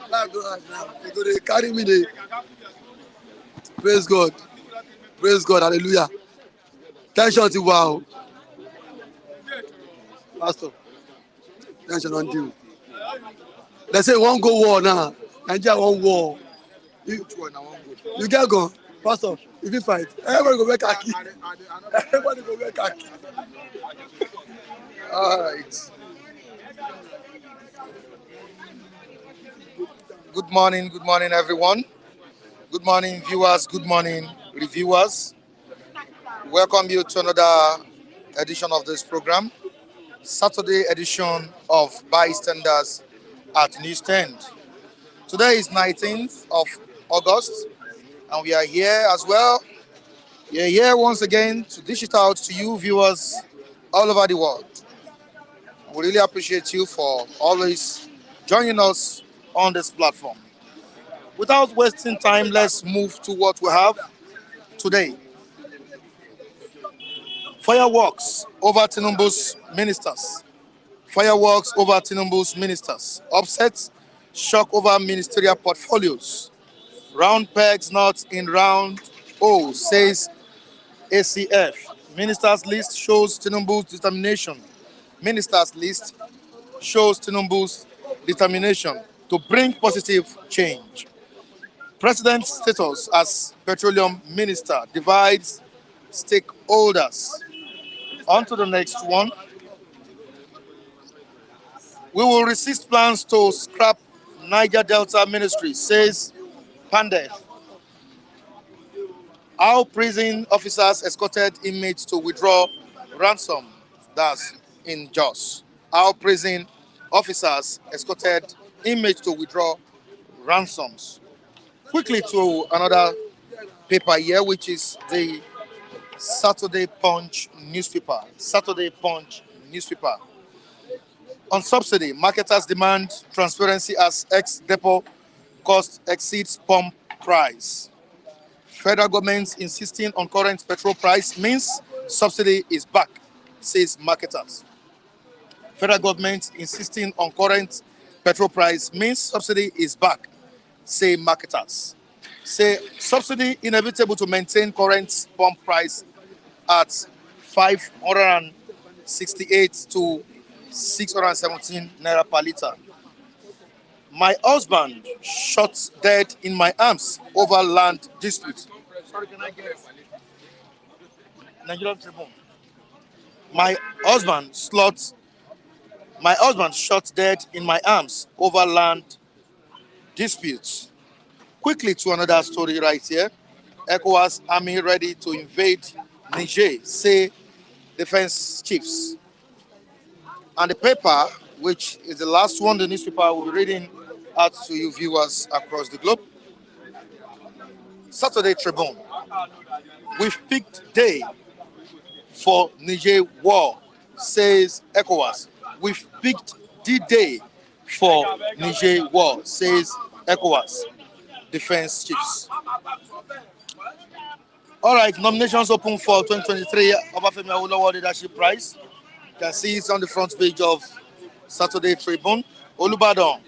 They go they carry me. They praise God. Praise God. Hallelujah. Tension to wow. Pastor. Tension on you. They say one go war now. Nigeria one war. You get gone. Pastor, if you fight, everybody go wear khaki. Everybody go wear khaki. All right. Good morning, everyone. Good morning, viewers. Good morning, reviewers. Welcome you to another edition of this program, Saturday edition of Bystanders at Newsstand. Today is 19th of August, and we are here as well. We are here once again to dish it out to you, viewers all over the world. We really appreciate you for always joining us on this platform. Without wasting time, let's move to what we have today. Fireworks over Tinubu's ministers. Fireworks over Tinubu's ministers. Upsets, shock over ministerial portfolios. Round pegs not in round O, says ACF. Ministers list shows Tinubu's determination. Ministers list shows Tinubu's determination to bring positive change. President's status as petroleum minister divides stakeholders. On to the next one. We will resist plans to scrap Niger Delta Ministry, says Pandef. How prison officers escorted inmates to withdraw ransom. That's in Jos. How prison officers escorted inmates to withdraw ransoms. Quickly to another paper here, which is the Saturday Punch newspaper. Saturday Punch newspaper. On subsidy, marketers demand transparency as ex-depot cost exceeds pump price. Federal government insisting on current petrol price means subsidy is back, says marketers. Federal government insisting on current petrol price means subsidy is back, say marketers. Say subsidy inevitable to maintain current pump price at 568 to 617 naira per liter. My husband shot dead in my arms over land dispute. Sorry, can I get Nigerian Tribune? My husband shot dead in my arms over land disputes. Quickly to another story right here. Ecowas army ready to invade Niger, say defense chiefs. And the paper, which is the last one the newspaper will be reading out to you viewers across the globe. Saturday Tribune. We've picked day for Niger war, says Ecowas. We've picked the day for Niger war, says Ecowas. Defense chiefs. All right, nominations open for 2023 Obafemi Awolowo Leadership Prize. You can see it's on the front page of Saturday Tribune. Olubadan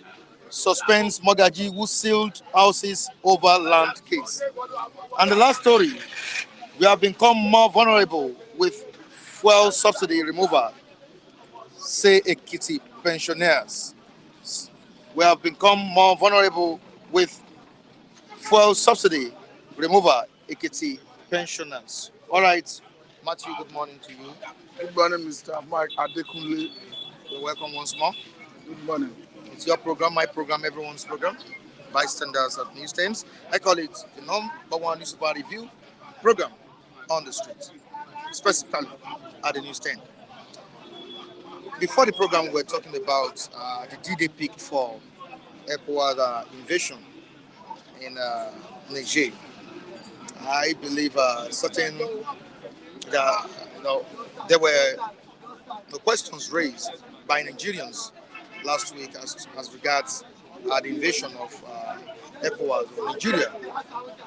suspends Mogaji who sealed houses over land case. And the last story, we have become more vulnerable with fuel subsidy removal, say Ekiti pensioners. We have become more vulnerable with fuel subsidy removal, Ekiti pensioners. All right, Matthew, good morning to you. Good morning, Mr. Mike Adekunle. You're welcome once more. Good morning. It's your program, my program, everyone's program. Bystanders at Newsstands. I call it the number one newspaper review program on the street, specifically at the newsstand. Before the program, we were talking about the D-Day pick for Ecowas invasion in Niger. I believe certain that there were questions raised by Nigerians last week as regards the invasion of Ecowas, Nigeria,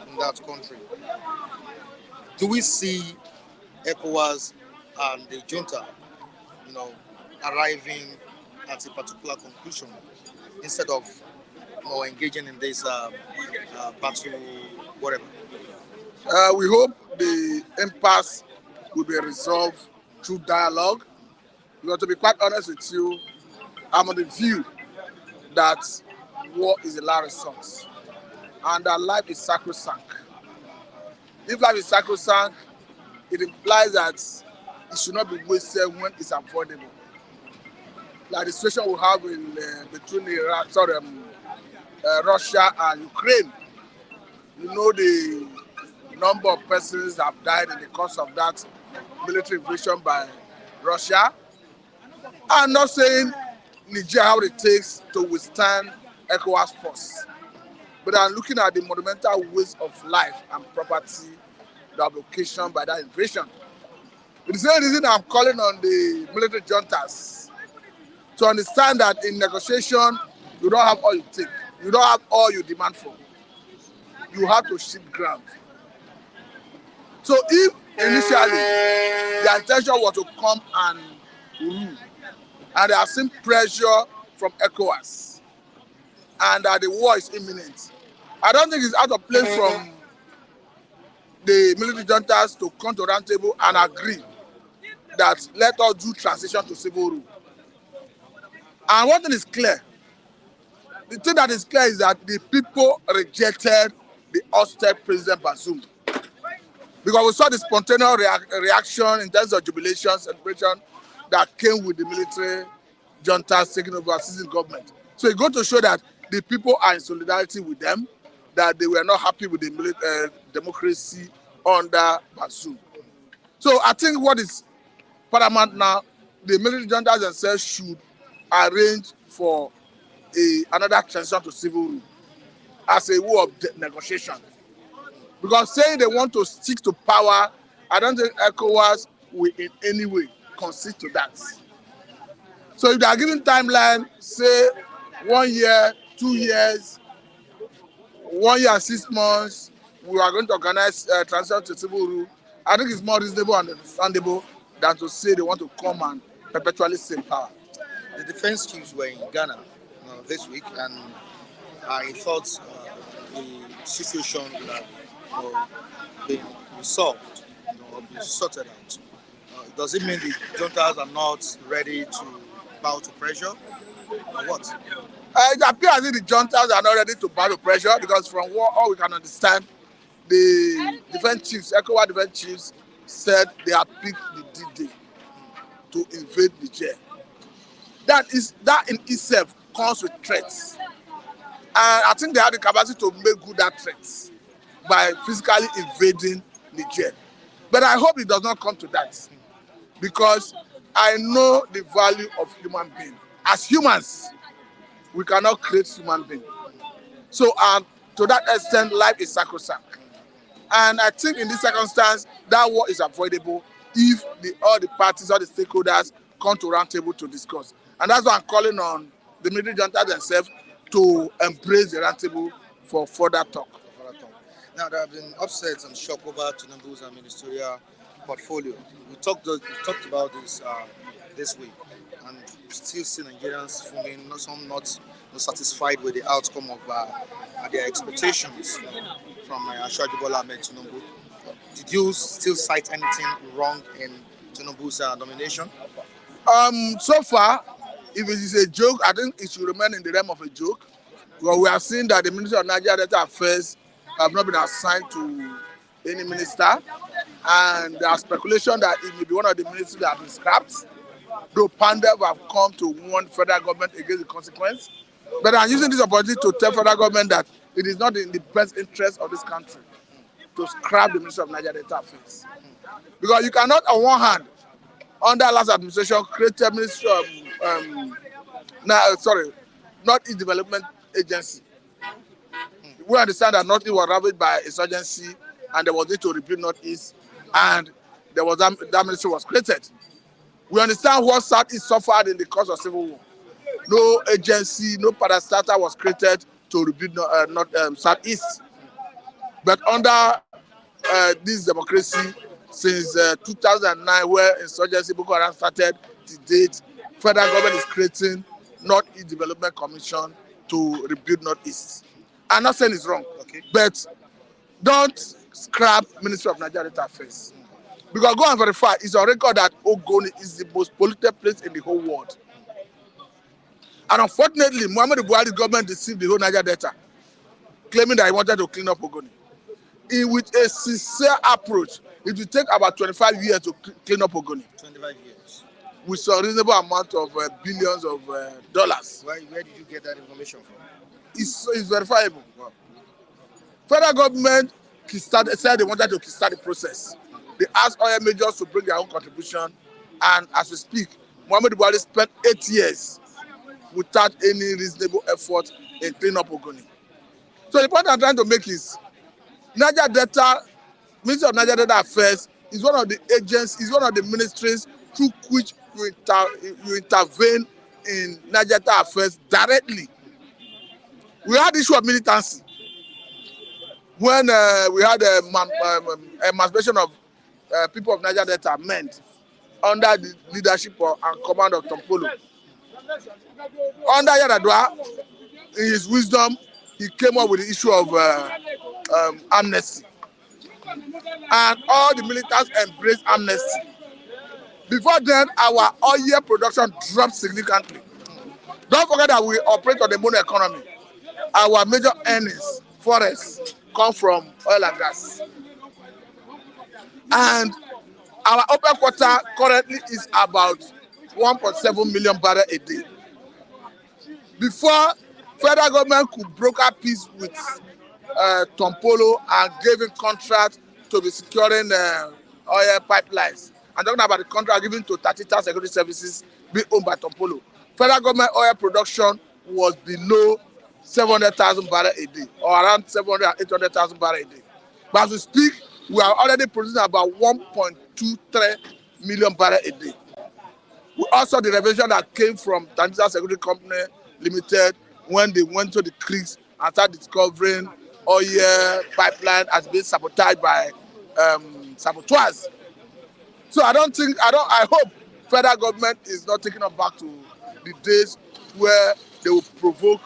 in that country. Do we see Ecowas and the junta, you know, arriving at a particular conclusion instead of engaging in this battle, whatever. We hope the impasse will be resolved through dialogue. Because to be quite honest with you, I'm on the view that war is a last resort and that life is sacrosanct. If life is sacrosanct, it implies that it should not be wasted when it's avoidable. Like the situation we have in between Russia and Ukraine. You know the number of persons that have died in the course of that military invasion by Russia. I'm not saying Niger how it takes to withstand Ecowas force, but I'm looking at the monumental waste of life and property that was occasioned by that invasion. The same reason I'm calling on the military juntas to understand that in negotiation, you don't have all you take. You don't have all you demand for. You have to shift ground. So if initially the intention was to come and rule, and they have seen pressure from ECOWAS, and that the war is imminent, I don't think it's out of place from the military juntas to come to round table and agree that let us do transition to civil rule. And one thing is clear. The thing that is clear is that the people rejected the ousted President Bazoum. Because we saw the spontaneous reaction in terms of jubilation, celebration that came with the military juntas taking over seizing government. So it goes to show that the people are in solidarity with them, that they were not happy with the democracy under Bazoum. So I think what is paramount now, the military juntas themselves should arrange for another transition to civil rule as a way of negotiation. Because saying they want to stick to power, I don't think ECOWAS will in any way concede to that. So if they are giving timeline, say 1 year, 2 years, 1 year and 6 months, we are going to organize transition to civil rule, I think it's more reasonable and understandable than to say they want to come and perpetually stay in power. The defense chiefs were in Ghana this week, and I thought the situation would have been resolved, been sorted out. Does it mean the juntas are not ready to bow to pressure, or what? It appears as if the juntas are not ready to bow to pressure because from what all we can understand, the defense chiefs, ECOWAS defense chiefs, said they have picked the D-Day to invade Niger. That in itself comes with threats. And I think they have the capacity to make good that threats by physically invading Niger. But I hope it does not come to that because I know the value of human being. As humans, we cannot create human being. So to that extent, life is sacrosanct. And I think in this circumstance, that war is avoidable if all the parties, all the stakeholders come to round table to discuss. And that's why I'm calling on the military junta themselves to embrace the round table for further talk. Now, there have been upsets and shock over Tinubu's ministerial portfolio. We talked about this week, and we still see Nigerians feeling some not satisfied with the outcome of their expectations from Ashwaju Bola Ahmed Tinubu. Did you still cite anything wrong in Tinubu's nomination? So far, if it is a joke, I think it should remain in the realm of a joke. Because we have seen that the Ministry of Niger Data Affairs have not been assigned to any minister, and there are speculation that it may be one of the ministries that have been scrapped, though pandas have come to warn federal government against the consequence. But I'm using this opportunity to tell federal government that it is not in the best interest of this country to scrap the Ministry of Niger Data Affairs. Because you cannot, on one hand, under last administration, create a Ministry of Northeast Development Agency. We understand that Northeast was ravaged by insurgency and there was need to rebuild Northeast, and there was that ministry was created. We understand what Southeast suffered in the course of civil war. No agency, no parastatal was created to rebuild Southeast. But under this democracy, since 2009, where insurgency Boko Haram started to date. Federal government is creating Northeast Development Commission to rebuild Northeast. I'm not saying it's wrong, but don't scrap Ministry of Niger Delta Affairs. Because go and verify, it's on record that Ogoni is the most polluted place in the whole world. And unfortunately, Muhammadu Buhari's government deceived the whole Niger Delta, claiming that he wanted to clean up Ogoni. With a sincere approach, it will take about 25 years to clean up Ogoni. 25 years. With some reasonable amount of billions of dollars. Where did you get that information from? It's verifiable. Wow. Federal government said they wanted to kickstart the process. They asked oil majors to bring their own contribution, and as we speak, Muhammadu Buhari spent 8 years without any reasonable effort in cleaning up Ogoni. So the point I'm trying to make is, Niger Delta, Ministry of Niger Delta Affairs is one of the agents, is one of the ministries through which you intervene in Niger Delta Affairs directly. We had the issue of militancy when we had emancipation of people of Niger Delta meant under the leadership and command of Tompolo. Under Yaradua, in his wisdom, he came up with the issue of amnesty. And all the militants embraced amnesty. Before then, our oil production dropped significantly. Don't forget that we operate on the mono economy. Our major earnings, forests, come from oil and gas. And our open quota currently is about 1.7 million barrels a day. Before, federal government could broker peace with Tompolo and gave him contract to be securing oil pipelines. I'm talking about the contract given to Tatita Security Services being owned by Tompolo. Federal government oil production was below 700,000 barrels a day, or around 700,000 and 800,000 barrels a day. But as we speak, we are already producing about 1.23 million barrels a day. We also the revelation that came from Tatita Security Company Limited when they went to the creeks and started discovering oil pipeline has been sabotaged by saboteurs. So I hope federal government is not taking us back to the days where they will provoke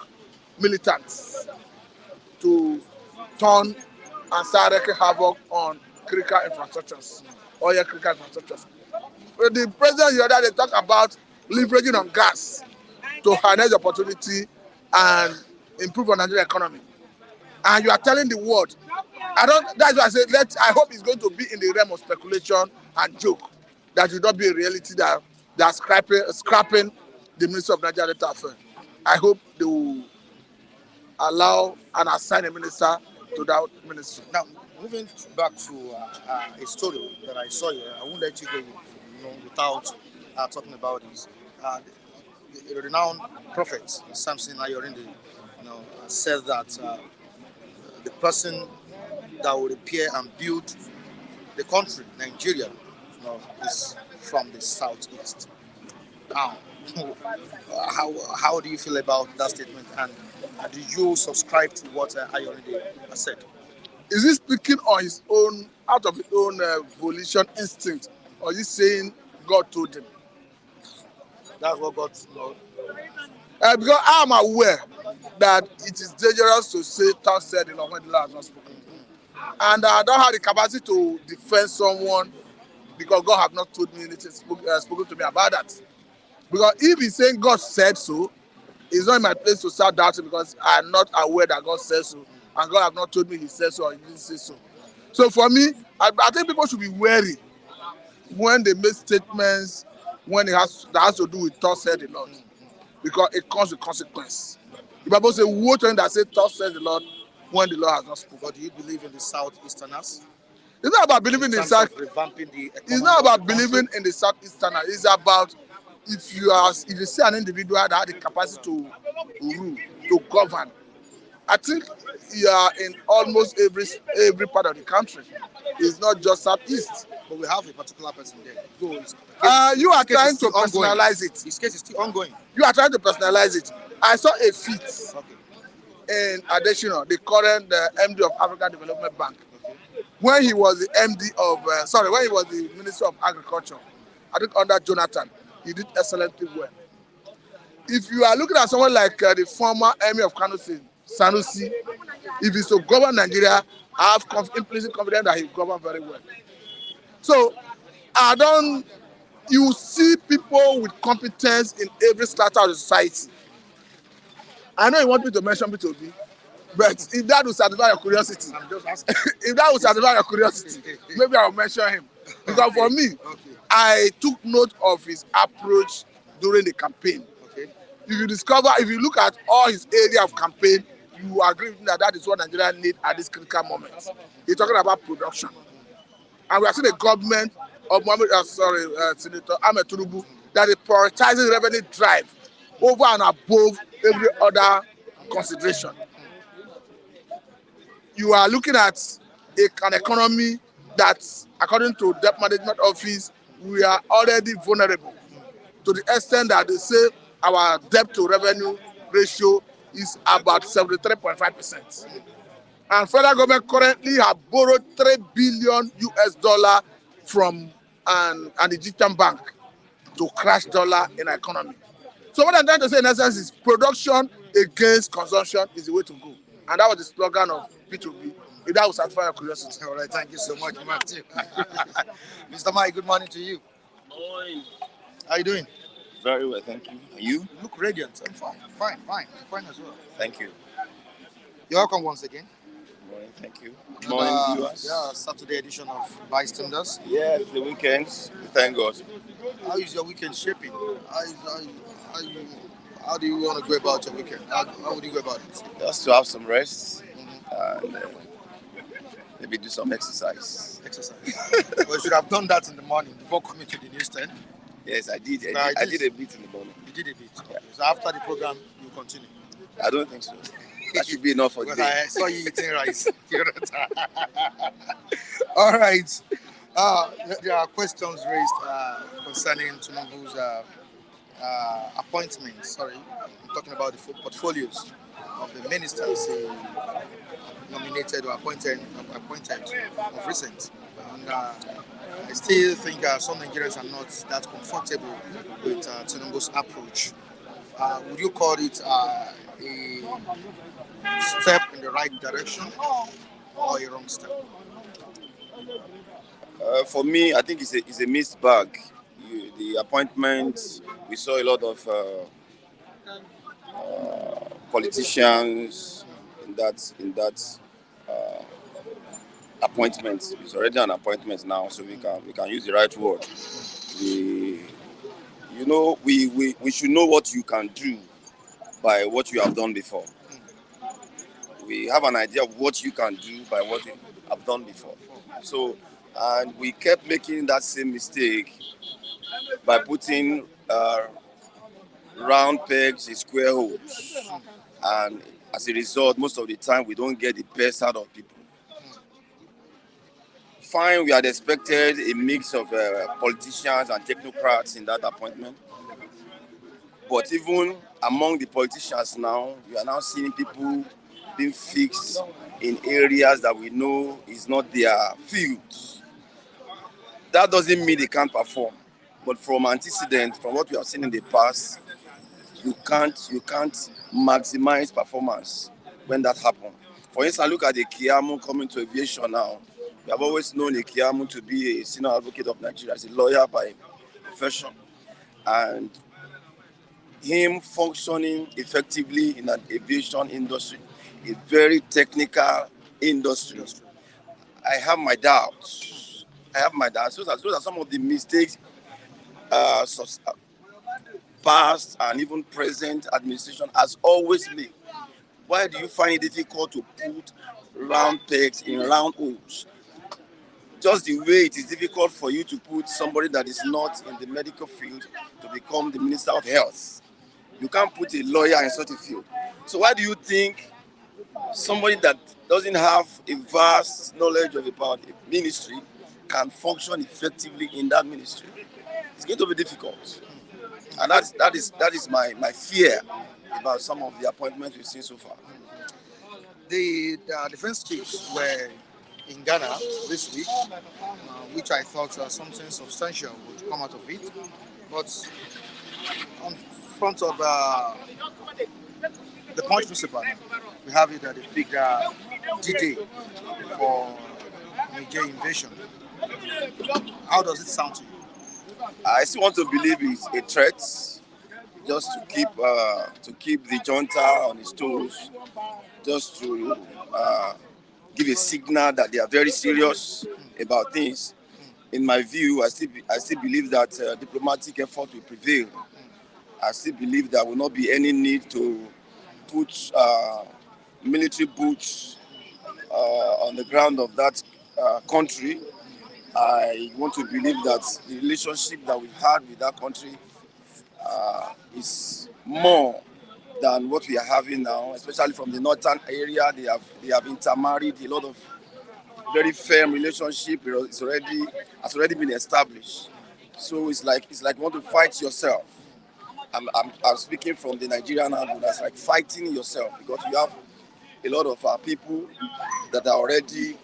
militants to turn and start wreaking havoc on critical infrastructures, oil critical infrastructures. The president the other day talked about leveraging on gas to harness the opportunity and improve on Nigerian economy. And you are telling the world, that's why I said, I hope it's going to be in the realm of speculation and joke. That will not be a reality that they are scrapping the Ministry of Niger Delta Affairs. I hope they will allow and assign a minister to that ministry. Now, moving back to a story that I saw here, I won't let you go without talking about this. The renowned prophet Samson Ayorinde, said that the person that will repair and build the country, Nigeria, is from the southeast. Now, how do you feel about that statement, and do you subscribe to what Ayorinde has said? Is he speaking on his own, out of his own volition, instinct, or is he saying God told him? That's what God knows. Because I am aware that it is dangerous to say "thus said the Lord" when the Lord has not spoken. And I don't have the capacity to defend someone because God has not told me anything, spoken to me about that. Because if he's saying God said so, it's not in my place to start doubting because I'm not aware that God said so. And God has not told me he said so or he didn't say so. So for me, I think people should be wary when they make statements when that has to do with "thus said the Lord." Because it comes with consequence. The Bible says, woe to him that says "thus said the Lord" when the Lord has not spoken. But do you believe in the Southeasterners? It's not about believing in the South. It's not about believing in the Southeasterners. It's about if you see an individual that has the capacity to rule, to govern. I think you are in almost every part of the country. It's not just Southeast. But we have a particular person there. You are trying to personalize it. His case is still ongoing. You are trying to personalize it. I saw a feat in Adesina, the current MD of African Development Bank, when he was the MD of, when he was the Minister of Agriculture, I think under Jonathan, he did excellently well. If you are looking at someone like the former Emir of Kano State, Sanusi, if he's to govern Nigeria, I have implicit confidence that he will govern very well. So, you see people with competence in every strata of the society. I know you want me to mention P2B, but if that will satisfy your curiosity, I'm just asking. if that will satisfy your curiosity, maybe I'll mention him. Because for me, I took note of his approach during the campaign. Okay. If you look at all his area of campaign, you agree with me that is what Nigeria needs at this critical moment. He's talking about production. And we are seeing a government of Senator Ahmed Tinubu that is prioritizing revenue drive over and above every other consideration. You are looking at an economy that, according to Debt Management Office, we are already vulnerable to the extent that they say our debt to revenue ratio is about 73.5%. And federal government currently have borrowed $3 billion from an Egyptian bank to crash dollar in our economy. So what I'm trying to say in essence is production against consumption is the way to go. And that was the slogan of P2B. If that will satisfy your curiosity. All right, thank you so much, Matthew. Mr. Mike, good morning to you. Morning. How are you doing? Very well, thank you. And you? You look radiant. I'm fine. Fine as well. Thank you. You're welcome once again. Morning, thank you. Morning, viewers. Yeah, Saturday edition of Bystanders. Yeah, it's the weekends. Thank God. How is your weekend shaping? How do you want to go about your weekend? How would you go about it? Just to have some rest and maybe do some exercise. Well, you should have done that in the morning before coming to the news stand. Yes, I did. I did a bit in the morning. You did a bit. Yeah. So after the program, you continue. I don't think so. That should be enough for today. I saw you eating rice. All right. There are questions raised concerning Tinubu's appointments. Sorry, I'm talking about the portfolios of the ministers nominated or appointed of recent. And I still think some Nigerians are not that comfortable with Tinubu's approach. Would you call it a step in the right direction or a wrong step? For me, I think it's a mixed bag. The appointment, we saw a lot of politicians in that appointment. It's already an appointment now, so we can use the right word. We should know what you can do by what you have done before. We have an idea of what you can do by what you have done before. So, and we kept making that same mistake by putting round pegs in square holes. And as a result, most of the time, we don't get the best out of people. Fine, we had expected a mix of politicians and technocrats in that appointment. But even among the politicians now, we are now seeing people being fixed in areas that we know is not their field. That doesn't mean they can't perform. But from antecedent, from what we have seen in the past, you can't maximize performance when that happens. For instance, look at the Kiamu coming to aviation now. We have always known the Kiamu to be a senior advocate of Nigeria, as a lawyer by profession. And him functioning effectively in an aviation industry, a very technical industry. I have my doubts. Those are some of the mistakes past and even present administration has always made. Why do you find it difficult to put round pegs in round holes? Just the way it is difficult for you to put somebody that is not in the medical field to become the Minister of Health. You can't put a lawyer in such a field. So why do you think somebody that doesn't have a vast knowledge about a ministry can function effectively in that ministry? It's going to be difficult. And that is my fear about some of the appointments we've seen so far. The defense chiefs were in Ghana this week, which I thought something substantial would come out of it. But on front of the Punch newspaper, we have it that they picked D-Day for Niger invasion. How does it sound to you? I still want to believe it's a threat, just to keep the junta on its toes, just to give a signal that they are very serious about things. In my view, I still believe that diplomatic effort will prevail. I still believe there will not be any need to put military boots on the ground of that country. I want to believe that the relationship that we've had with that country is more than what we are having now, especially from the northern area. They have intermarried. A lot of very firm relationship has already been established. So it's like you want to fight yourself. I'm speaking from the Nigerian angle. That's like fighting yourself, because you have a lot of our people that are already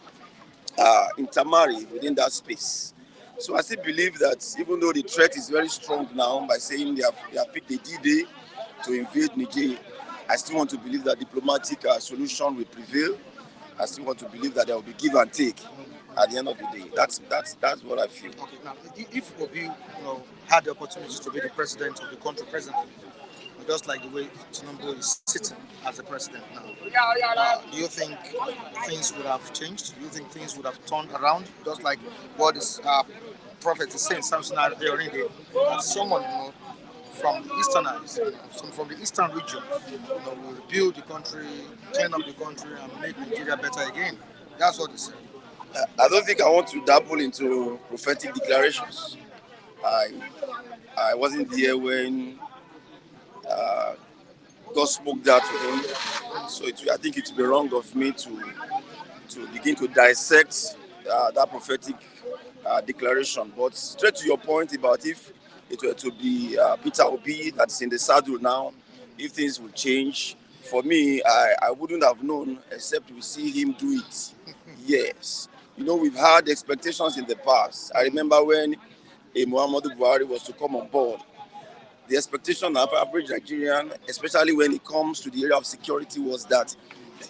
intermarried within that space. So I still believe that even though the threat is very strong now by saying they have picked a D-Day to invade Niger, I still want to believe that diplomatic solution will prevail. I still want to believe that there will be give and take at the end of the day. That's what I feel. Okay, now if Obi had the opportunity to be the president of the country presently, just like the way Tinubu is sitting as the president now, do you think things would have changed? Do you think things would have turned around? Just like what this prophet is saying, Samson already, that someone from the easterners, from the eastern region, will rebuild the country, clean up the country, and make Nigeria better again. That's what he said. I don't think I want to dabble into prophetic declarations. I wasn't there when God spoke that to him, so I think it would be wrong of me to begin to dissect that prophetic declaration. But straight to your point about if it were to be Peter Obi that's in the saddle now, if things will change, for me, I wouldn't have known except we see him do it. Yes. We've had expectations in the past. I remember when Muhammadu Buhari was to come on board, the expectation of average Nigerian, especially when it comes to the area of security, was that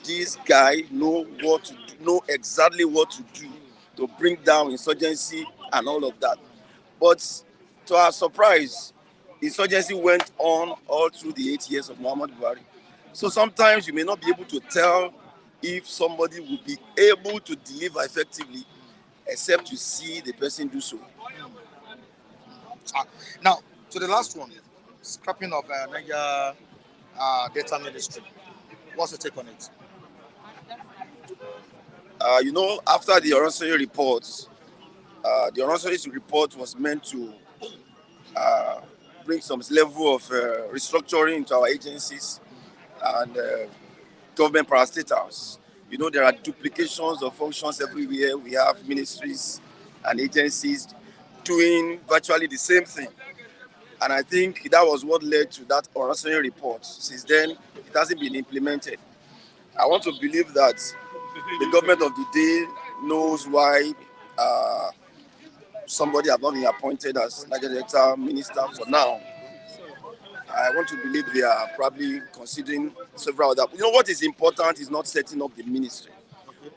this guy know exactly what to do to bring down insurgency and all of that. But to our surprise, insurgency went on all through the 8 years of Muhammadu Buhari. So sometimes you may not be able to tell if somebody will be able to deliver effectively, except to see the person do so. Now, to the last one, scrapping of Niger Data Ministry. What's your take on it? After the Oronsoye report, the Oronsoye report was meant to bring some level of restructuring into our agencies and government parastatals. There are duplications of functions everywhere. We have ministries and agencies doing virtually the same thing. And I think that was what led to that Oronsoye report. Since then, it hasn't been implemented. I want to believe that the government of the day knows why somebody has not been appointed as Niger Delta minister for now. I want to believe they are probably considering several other. What is important is not setting up the ministry.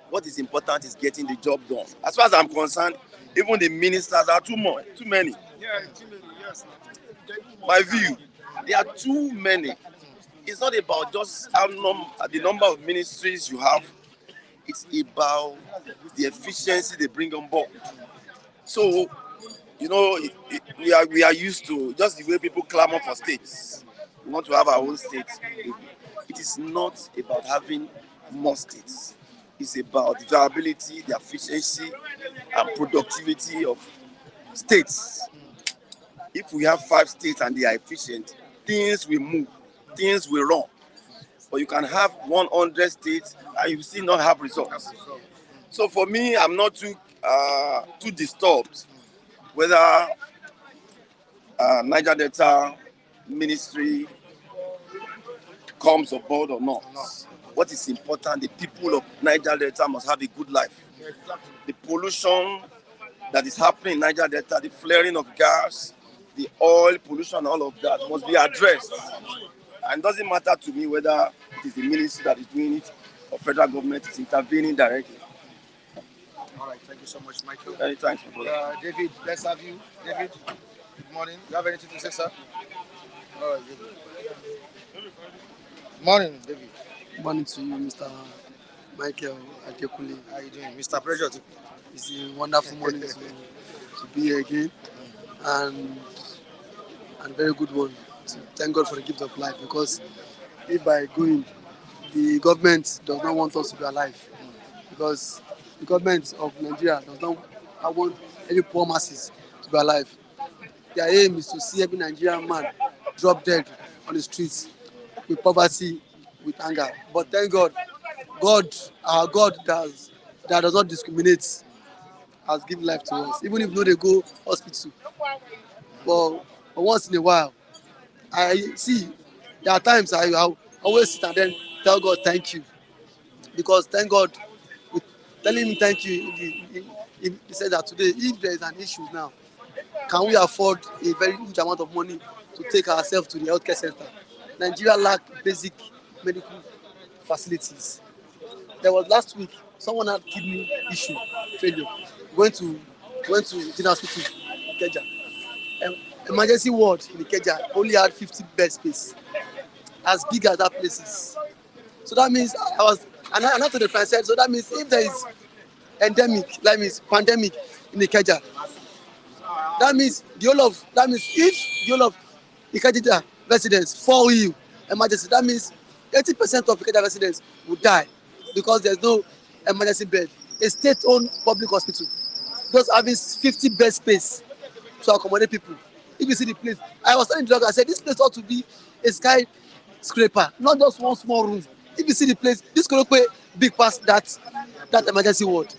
What is important is getting the job done. As far as I'm concerned, even the ministers are too many. Yeah, too many, yes. My view, there are too many. It's not about just the number of ministries you have. It's about the efficiency they bring on board. So, we are used to just the way people clamor for states. We want to have our own states. It is not about having more states. It's about the viability, the efficiency, and productivity of states. If we have 5 states and they are efficient, things will move, things will run. But you can have 100 states and you still not have results. So for me, I'm not too disturbed whether Niger Delta Ministry comes aboard or not. What is important, the people of Niger Delta must have a good life. the pollution that is happening in Niger Delta, the flaring of gas, the oil pollution, all of that must be addressed. And it doesn't matter to me whether it is the ministry that is doing it or federal government is intervening directly. All right, thank you so much, Michael. Many thanks, my brother. David, let's have you. David, good morning. You have anything to say, sir? All right, David. Morning, David. Good morning to you, Mr. Michael Adekule. How are you doing? Mr. Pressure. It's a wonderful morning to be here again, and a very good one. To thank God for the gift of life, because if by going, the government does not want us to be alive, because the government of Nigeria does not want any poor masses to be alive. Their aim is to see every Nigerian man drop dead on the streets with poverty, with anger. But thank God, our God that does not discriminate, has given life to us, even if no they go hospital. But once in a while, I see there are times I always sit and then tell God thank you, because thank God, with telling him thank you, he said that today, if there is an issue now, can we afford a very huge amount of money to take ourselves to the healthcare center? Nigeria lack basic medical facilities. There was last week, someone had kidney issue, failure. Went to General Hospital in Ikeja. Emergency ward in Ikeja only had 50 bed space, as big as that place is. So that means and I to the friend said, so that means if there is endemic, that means pandemic in Ikeja, that means if the whole of Ikeja residents fall ill, emergency, that means 80% of Ikeja residents will die, because there's no emergency bed. A state-owned public hospital just having 50 bed space to accommodate people. If you see the place, I was telling the doctor, I said this place ought to be a skyscraper, not just one small room. If you see the place, this could be big past that emergency ward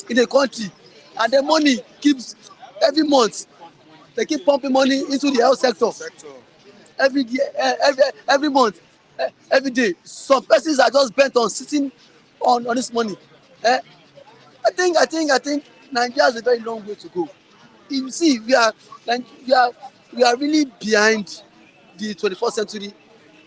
in the country, and the money keeps every month. They keep pumping money into the health sector. Every year, every month, every day. Some persons are just bent on sitting on this money. I think Nigeria has a very long way to go. You see, we are really behind the 21st century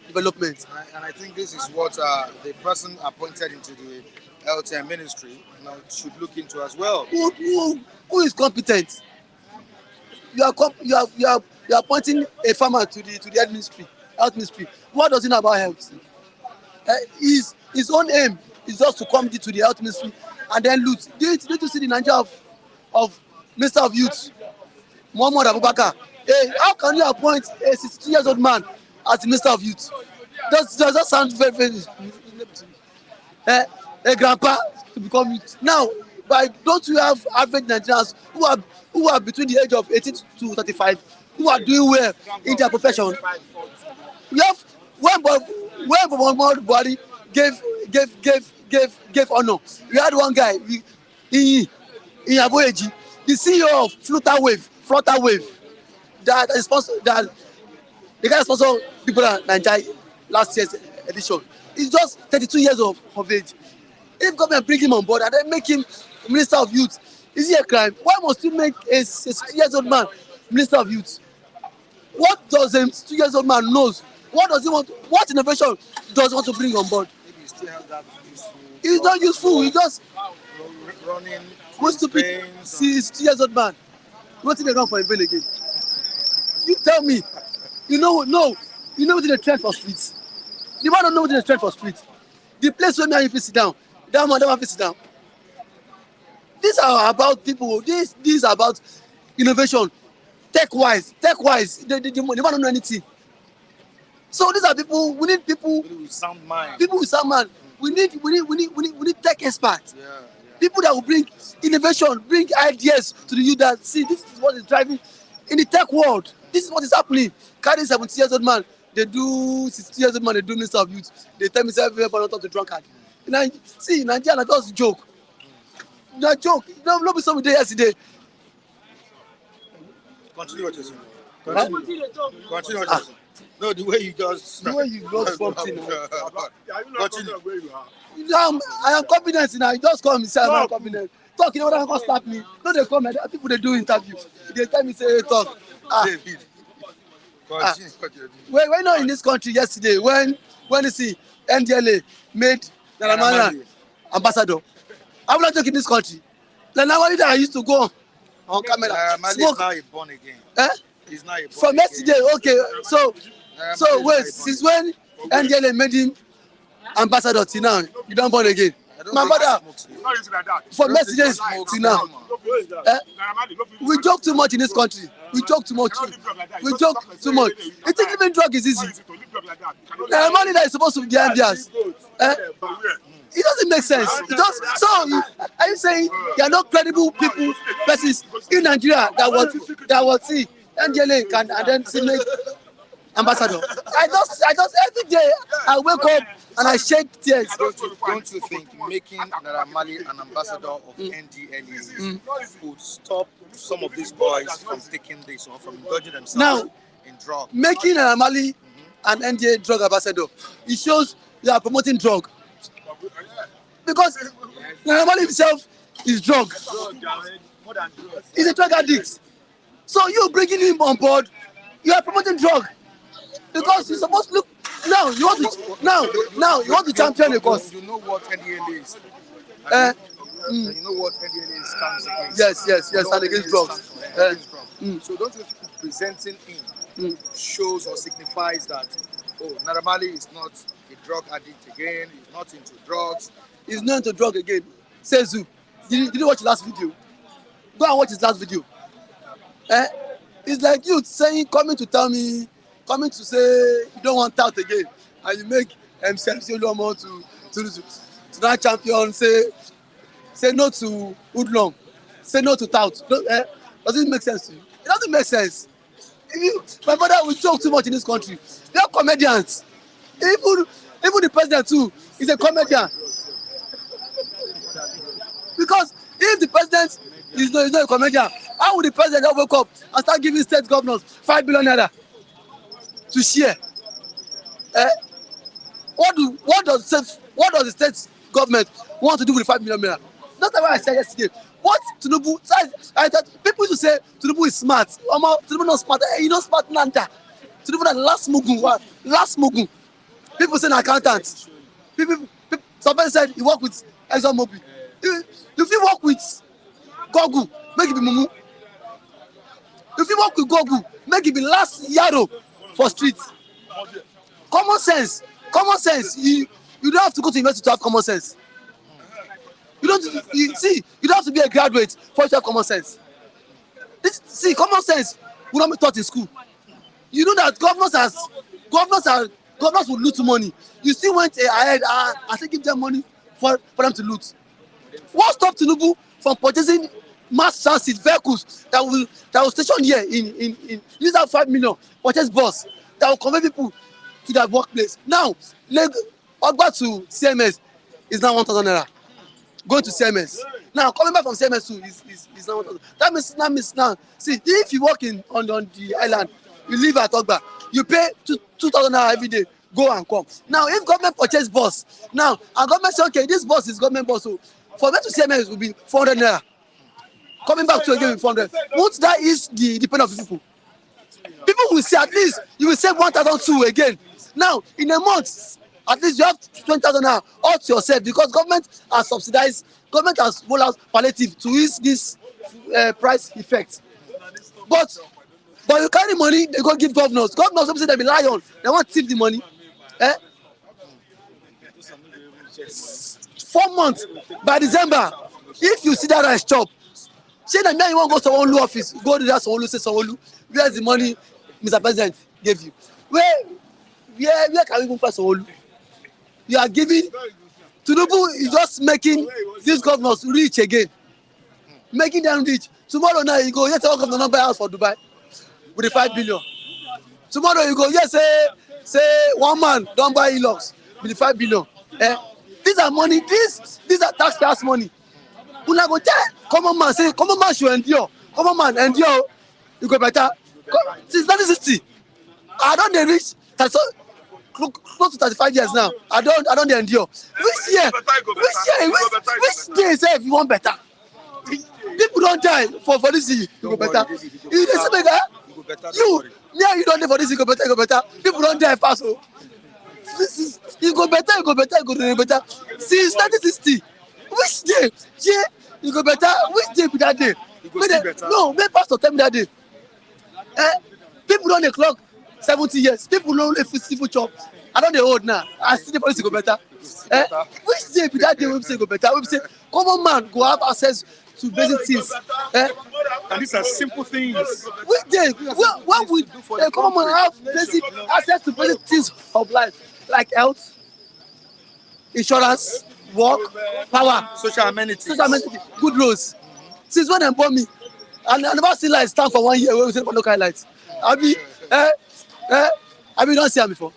development. And I think this is what the person appointed into the health ministry should look into as well. Who is competent? You are appointing a farmer to the health ministry. What does he know about health? His own aim is just to come to the health ministry and then loot. Did you see the Niger of Minister of Youth, Muhammad Abubakar? Hey, how can you appoint a 62 years old man as the Minister of Youth? Does that sound very, very a grandpa to become youth? Now, don't you have average Nigerians who are between the age of 18 to 35, who are doing well in their profession? We have when Muhammad Buhari gave honor. We had one guy in Aboyeji, the CEO of Flutter Wave, that is the guy sponsor people in Nigeria last year's edition. He's just 32 years of age. If government bring him on board and then make him Minister of Youth, is it a crime? Why must you make a 60 years old man Minister of Youth? What does a 2 years old man knows? What does he want? What innovation does he want to bring on board? Maybe he still has that useful. He's not useful. He just running. wants to be. He's 2 years old man. What's in the ground for a veil again? You tell me. You know what the trend for streets. The man don't know what the trend for streets. The place where me and you sit down, that man sit down. These are about people. This is about innovation, tech-wise. The man don't know anything. So these are people. We need people with sound mind. We need tech experts. Yeah. People that will bring innovation, bring ideas to the youth. That see, this is what is driving in the tech world. This is what is happening. Carry 70 years old man, they do 60 years old man, they do Minister of Youth. They tell me everybody not talk to drunkard. See, Nigeria just a joke. Not joke. No be something there yesterday. Continue what you're saying. Continue what you're saying. No, the way you just bumped in. Continue. I am confident now. You just come and say I'm confident. talk, you know what I slap me. No, they come, people they do interview. They tell me, say, hey, talk. David, continue what you're doing. We're not in this country yesterday when you see NDLA made Naramana ambassador. I'm not talking in this country. The Naramana that I used to go on camera, Mali is now a born again. He's not a born from again. yesterday, okay. So wait, since when NDLA made him ambassador till now, you don't born again? My brother, from yesterday till now. We joke too much in this country. We joke too much. We joke too much. You think even drug is easy? The money that is supposed to be behind theirs. It doesn't make sense. Are you saying there are no credible people, persons in Nigeria that will see NDLA can and then see make ambassador? I just every day I wake up and I shed tears. Don't you think making Naira Marley an ambassador of NDLA would stop some of these boys from taking this or from indulging themselves now, in drugs? Making Naira Marley an NDLA drug ambassador, it shows you are promoting drug. Because Naira Marley himself is drug. He's a drug addict. So you bringing him on board, you are promoting drug. Because you're supposed to look now. You want to champion the cause. You know what NDLA is. You know what NDLA stands against. Yes, and against drugs. So don't you think presenting him shows or signifies that Naira Marley is not a drug addict again, he's not into drugs. He's not into drug again. Says who? Did you watch the last video? Go and watch his last video. It's like you saying, coming to say you don't want out again, and you make MC Oluomo to that champion say no to hoodlum, say no to tout. Does it make sense to you? It doesn't make sense. My brother, we joke too much in this country. They are comedians. Even the president too is a comedian. Because if the president is not a comedian, how would the president wake up and start giving state governors 5 billion naira to share? What does the state government want to do with 5 million naira? That's what I said yesterday. What Tinubu? I thought people used to say Tinubu is smart. Tinubu not smart. You not smart nanda. Tinubu na last mugun. People say accountant. Somebody said he work with ExxonMobil. If you work with Google, make it be mumu. If you work with Google, make it be last yaro for street. Common sense. You don't have to go to university to have common sense. You don't have to be a graduate for you to have common sense. Common sense will not be taught in school. You know that governors will loot money. You still went ahead and still give them money for them to loot. What stopped Tinubu from purchasing mass transit vehicles that will station here in use that 5 million purchase bus that will convey people to their workplace? Now, Ogba to CMS is now 1,000 naira. Going to CMS. Now, coming back from CMS too is now 1,000. That means now. See, if you work on the island, you live at Ogba, you pay 2,000 naira every day, go and come. Now, if government purchase bus, now, and government say, okay, this bus is government bus, so for me to CMS will be 400 naira. Coming back to again with 400. Once that is the pain of the people. People will say, at least, you will save 1,200 again. Now, in a month, at least you have 20,000 naira all to yourself because government has subsidized, government has rolled out palliative to ease this price effect. But you carry money, they go give governors. Governors don't say they be lion. They want to thief the money. 4 months by December, if you see that rice chop, say that now you want to go to Sanwo-Olu office, go to that Sanwo-Olu, say Sanwo-Olu, where's the money Mr. President gave you? Where can we go for Sanwo-Olu? You are giving Tinubu is just making these governors rich again, making them rich. Tomorrow now you go, yes, all governor not buy house for Dubai with the 5 billion. Tomorrow you go, yes, say one man don't buy e-locks with the 5 billion. These are money. These are taxpayers' money. Una go tell common man say common man should endure. Common man endure. You go better. Since 1960, I don't dey reach close to 35 years now. I don't dey endure. Which day say if you want better? People don't die for this thing. You go better. You dey say make you yeah you don't die for this. You go better. People don't die fast. So this is you go better. You go better. Since 1960, which day? Yeah, you go better. Which day be that day? No, make pastor tell me that day. People don't dey clock 70 years. People don't dey fit chop. I don't dey old now. I still dey for this go better. Which day be that day we say go better? We say common man go have access to basic things. And these are simple things. Which day? What would a common man have basic access to basic things of life, like health, insurance, work, power, Social amenities. good roads. Since when dem born me, and I never see light stand for 1 year wey we say for local light. Abi don see am before.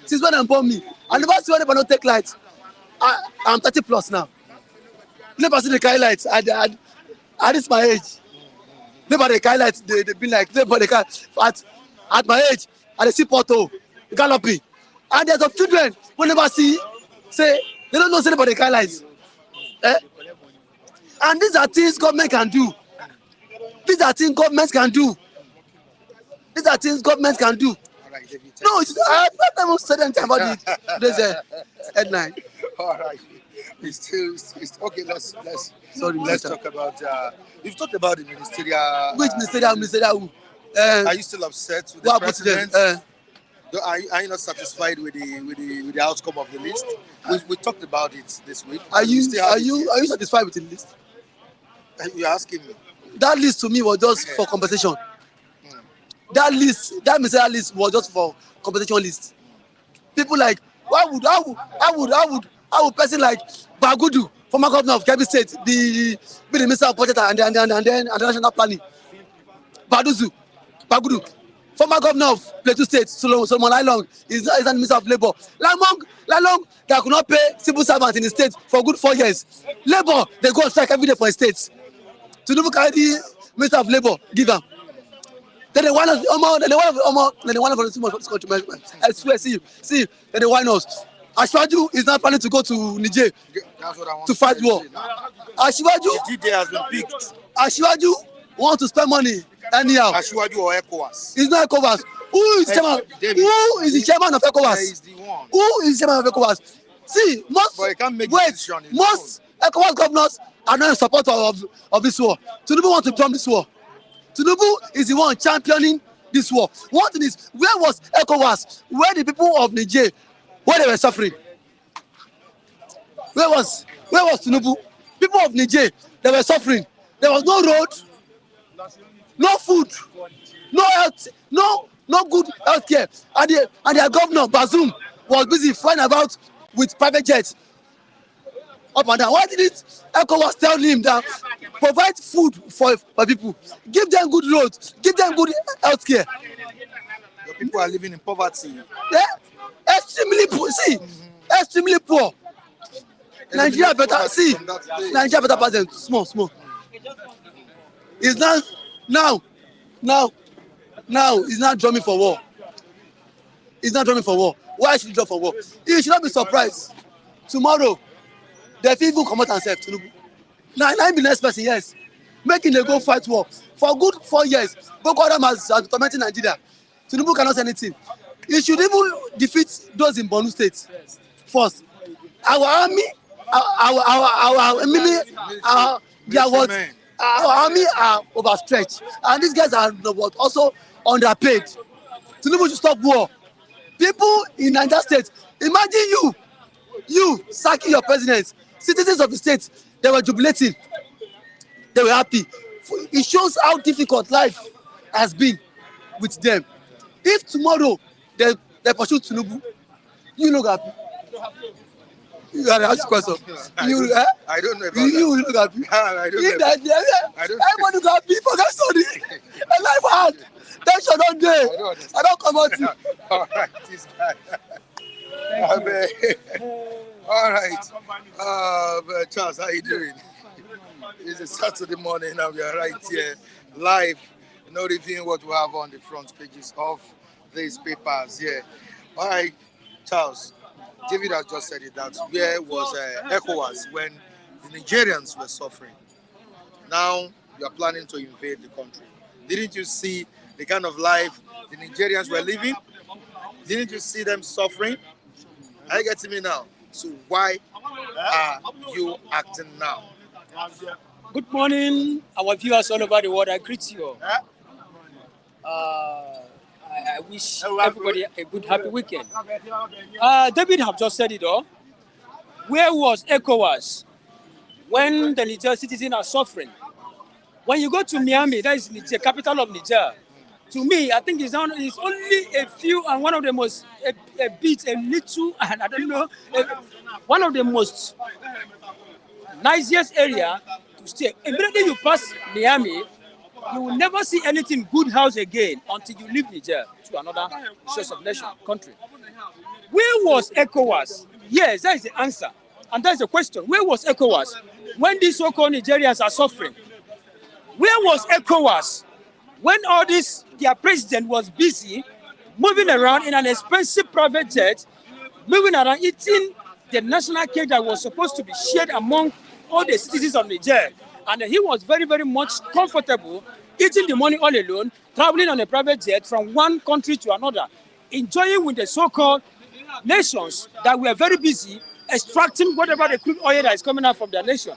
Since when dem born me, I never see when dem no take light. I'm 30 plus now. Never see the carry light at this my age. Never dey carry light. They be like never dey carry at my age. I dey see pothole, galloping, and there's some children who never see say they don't know say nobody carry light. And these are things government can do. These are things government can do. No, I've never said anything about this headline. All right. It's okay. Let's talk about. You've talked about the ministerial. Which ministerial who? Are you still upset with the president? Are you not satisfied with the outcome of the list? We talked about it this week. Are you satisfied with the list? You're asking me. That list to me was just for compensation. That ministerial list was just for compensation list. People like how would person like Bagudu, former governor of Kebbi State, be the minister of budget and then international planning? Bagudu, former governor of Plateau State, Solomon Lalong, is the minister of labour. Lalong that could not pay civil servants in the state for good 4 years. Labour they go on strike every day for a state. Tinubu carry the minister of labour give am. Then they want us, then they want us for this country. I swear, see, then they want us. Ashwaju is not planning to go to Niger to fight war. Ashwaju has been picked. Ashwaju want to spend money anyhow. Ashwaju or Ecowas? It's not Ecowas. Who is the chairman of Ecowas? Who is the chairman of Ecowas? See, most Ecowas governors are not in support of this war. Tinubu want to become this war. Tinubu is the one championing this war. One thing is, where was Ecowas? Where the people of Niger, where they were suffering? Where was Tinubu? People of Niger, they were suffering. There was no road, no food, no health, no good health care. And their governor, Bazoum, was busy flying about with private jets up and down. Why didn't Ecowas tell him that provide food for people, give them good roads, give them good health care? Your people are living in poverty. Yeah, extremely poor. See, extremely poor. Nigeria better see. Nigeria better pass them small. It's now. He's not drumming for war. Why should he drum for war? He should not be surprised. Tomorrow, they fit even comot themselves, Tinubu. Now be next person, yes. Making they go fight war for good 4 years. Boko Haram has tormenting Nigeria. Tinubu cannot say anything. He should even defeat those in Borno State first. Our army are overstretched, and these guys are also underpaid. Tinubu should stop war. People in Niger State, imagine you sacking your president. Citizens of the state, they were jubilating. They were happy. It shows how difficult life has been with them. If tomorrow they pursue Tinubu, you look happy. You gotta ask question. I don't know about that. You look happy. I don't know. Everybody look happy. Forget study. A life hard. Tension all day. I don't come out. All right, this guy. All right. Charles, how you doing? It's a Saturday morning and we are right here live, reviewing what we have on the front pages of these papers here. All right, Charles, David has just said it, that where was ECOWAS when the Nigerians were suffering? Now you are planning to invade the country. Didn't you see the kind of life the Nigerians were living? Didn't you see them suffering? Are you getting me now? So why are you acting now? Good morning, our viewers all over the world. I greet you all. I wish everybody a good, happy weekend. David have just said it all. Where was Ecowas when the Niger citizens are suffering? When you go to Miami, that is the capital of Niger. To me, I think it's only a few and one of the most, a bit, a little, and I don't know, one of the most nicest area to stay. Immediately you pass Miami, you will never see anything good house again until you leave Niger to another source of nation, country. Where was ECOWAS? Yes, that is the answer. And that is the question. Where was ECOWAS when these so-called Nigerians are suffering? Where was ECOWAS when all this, their president was busy moving around in an expensive private jet, moving around eating the national cake that was supposed to be shared among all the citizens of Niger? And he was very, very much comfortable eating the money all alone, traveling on a private jet from one country to another, enjoying with the so-called nations that were very busy extracting whatever the crude oil that is coming out from their nation.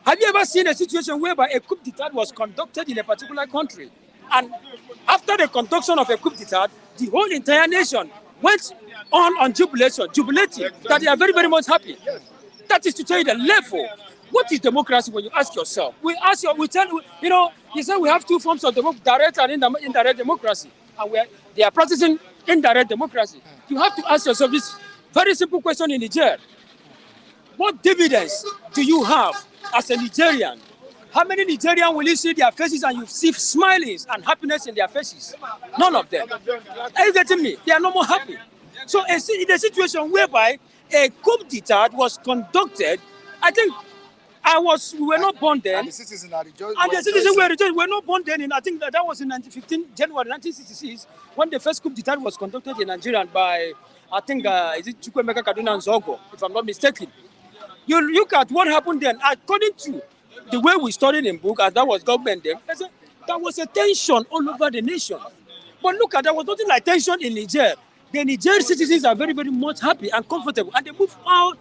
Have you ever seen a situation whereby a coup d'etat was conducted in a particular country? And after the conduction of a coup d'etat, the whole entire nation went on jubilating, that they are very, very much happy. That is to tell you the level. What is democracy when you ask yourself? We tell you, you say we have two forms of direct and indirect democracy. And they are practicing indirect democracy. You have to ask yourself this very simple question in Niger. What dividends do you have as a Nigerian? How many Nigerians will you see their faces and you see smiling and happiness in their faces? None of them. Are you getting me? They are no more happy. So in a situation whereby a coup d'etat was conducted, I think we were not born then. And the citizens are rejoicing. And the citizens were not born then. I think that was in January 1966, when the first coup d'etat was conducted in Nigeria by, I think, is it Chukwemeka Kaduna and Zogo, if I'm not mistaken. You look at what happened then. According to the way we studied in book, as that was government then, there was a tension all over the nation. But look at, there was nothing like tension in Niger. The Nigerian citizens are very, very much happy and comfortable, and they move all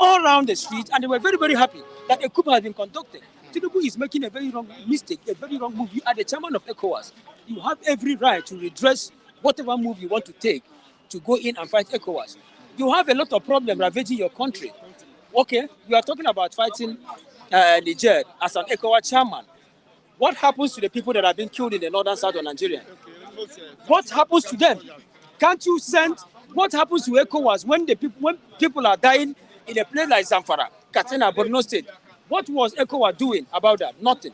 around the streets, and they were very, very happy that a coup has been conducted. Tinubu is making a very wrong mistake, a very wrong move. You are the chairman of ECOWAS. You have every right to redress whatever move you want to take to go in and fight ECOWAS. You have a lot of problems ravaging your country. Okay, you are talking about fighting Niger as an ECOWAS chairman. What happens to the people that have been killed in the northern side of Nigeria? What happens to them? Can't you send? What happens to ECOWAS when people are dying in a place like Zamfara, Katsina, Borno State? What was ECOWAS doing about that? Nothing.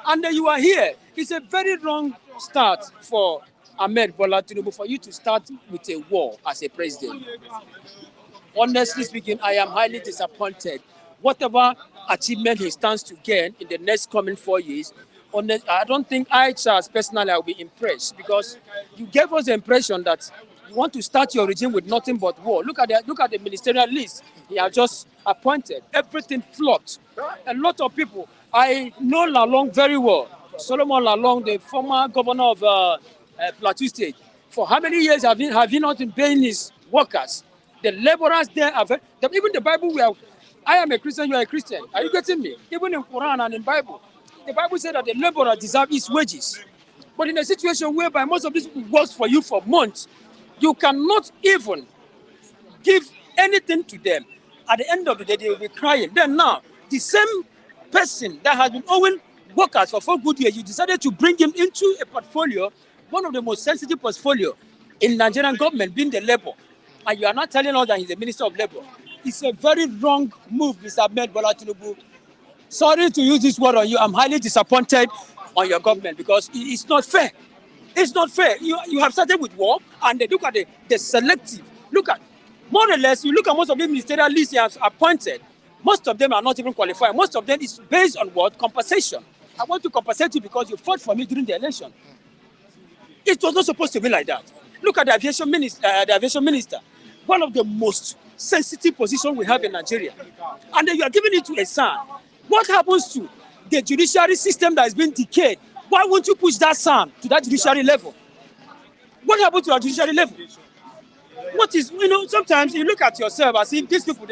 And then you are here. It's a very wrong start for Ahmed Bola Tinubu for you to start with a war as a president. Honestly speaking, I am highly disappointed. Whatever achievement he stands to gain in the next coming 4 years, I don't think Charles personally, I will be impressed, because you gave us the impression that you want to start your regime with nothing but war. Look at the ministerial list he has just appointed. Everything flopped. A lot of people. I know Lalong very well. Solomon Lalong, the former governor of Plateau State. For how many years have he not been paying his workers? The laborers there are even the Bible. I am a Christian, you are a Christian. Are you getting me? Even in Quran and in Bible, the Bible said that the laborer deserves his wages. But in a situation whereby most of these people work for you for months, you cannot even give anything to them. At the end of the day, they will be crying. Then now, the same person that has been owing workers for 4 good years, you decided to bring him into a portfolio, one of the most sensitive portfolio in Nigerian government, being the labor. And you are not telling us that he's the Minister of Labor. It's a very wrong move, Mr. Ahmed Bola Tinubu. Sorry to use this word on you. I'm highly disappointed on your government, because it's not fair. It's not fair. You have started with war, and they look at the selective. Look at, more or less, you look at most of the ministerial lists he has appointed, most of them are not even qualified. Most of them is based on what? Compensation. I want to compensate you because you fought for me during the election. It was not supposed to be like that. Look at the aviation minister, one of the most sensitive positions we have in Nigeria. And then you are giving it to a son. What happens to the judiciary system that has been decayed. Why won't you push that son to that judiciary level? What happened to our judiciary level? What is, sometimes you look at yourself as if these people,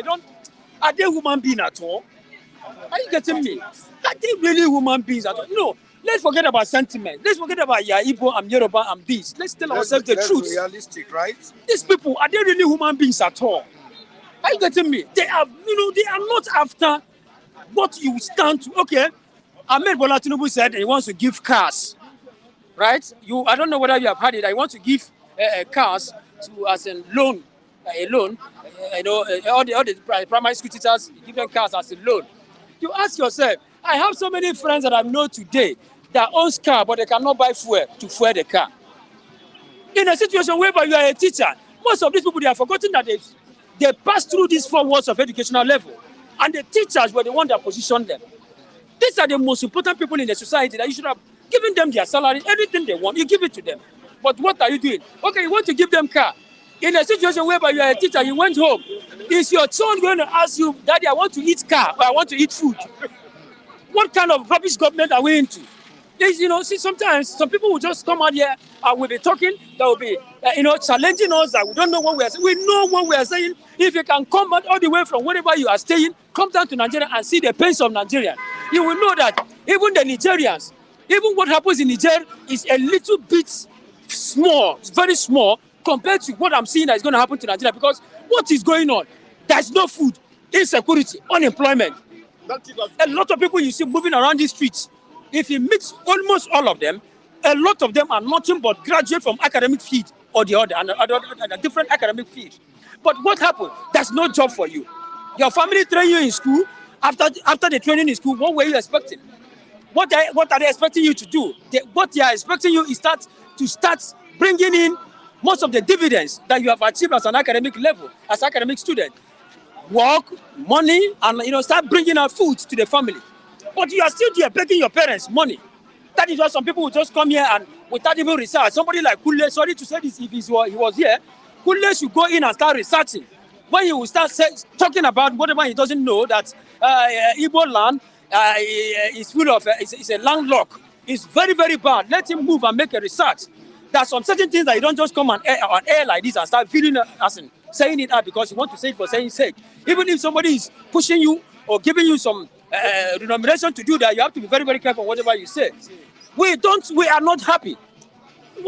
are they human beings at all? Are you getting me? Are they really human beings at all? No. Let's forget about sentiment. Let's forget about Igbo, I'm Yoruba, I'm this. Let's tell ourselves the truth. Let's be realistic, right? These people, are they really human beings at all? Are you getting me? They are, they are not after what you stand to. Okay, Ahmed Bola Tinubu said he wants to give cars, right? I don't know whether you have heard it. I want to give cars as a loan, all the primary school teachers give them cars as a loan. You ask yourself, I have so many friends that I know today that own car, but they cannot buy fuel to fuel the car. In a situation whereby you are a teacher, most of these people, they have forgotten that they passed through these 4 walls of educational level, and the teachers were the one that positioned them. These are the most important people in the society that you should have given them their salary, everything they want, you give it to them. But what are you doing? Okay, you want to give them car. In a situation whereby you are a teacher, you went home, is your son going to ask you, Daddy, I want to eat car, or I want to eat food? What kind of rubbish government are we into? Sometimes some people will just come out here and we'll be talking, they will be, challenging us that we don't know what we are saying. We know what we are saying. If you can come out all the way from wherever you are staying, come down to Nigeria and see the pains of Nigeria, you will know that even the Nigerians, even what happens in Niger is a little bit small, it's very small, compared to what I'm seeing that is going to happen to Nigeria. Because what is going on? There's no food, insecurity, unemployment. A lot of people you see moving around these streets, if you mix almost all of them, a lot of them are nothing but graduate from academic field or the other, and a different academic field. But what happened? There's no job for you. Your family train you in school. After the training in school, what were you expecting? What are they expecting you to do? What they are expecting you is to start bringing in most of the dividends that you have achieved as an academic level, as an academic student. Work, money, and start bringing out food to the family. But you are still there begging your parents money. That is why some people will just come here and without even research. Somebody like Kule, sorry to say this, if he was here, Kule should go in and start researching. When he will start talking about whatever he doesn't know, that Igbo land is full of, it's a landlocked. It's very, very bad. Let him move and make a research. There are some certain things that you don't just come on air like this and start feeling saying it out because you want to say it for saying sake. Even if somebody is pushing you or giving you some remuneration to do that, you have to be very, very careful whatever you say. We are not happy.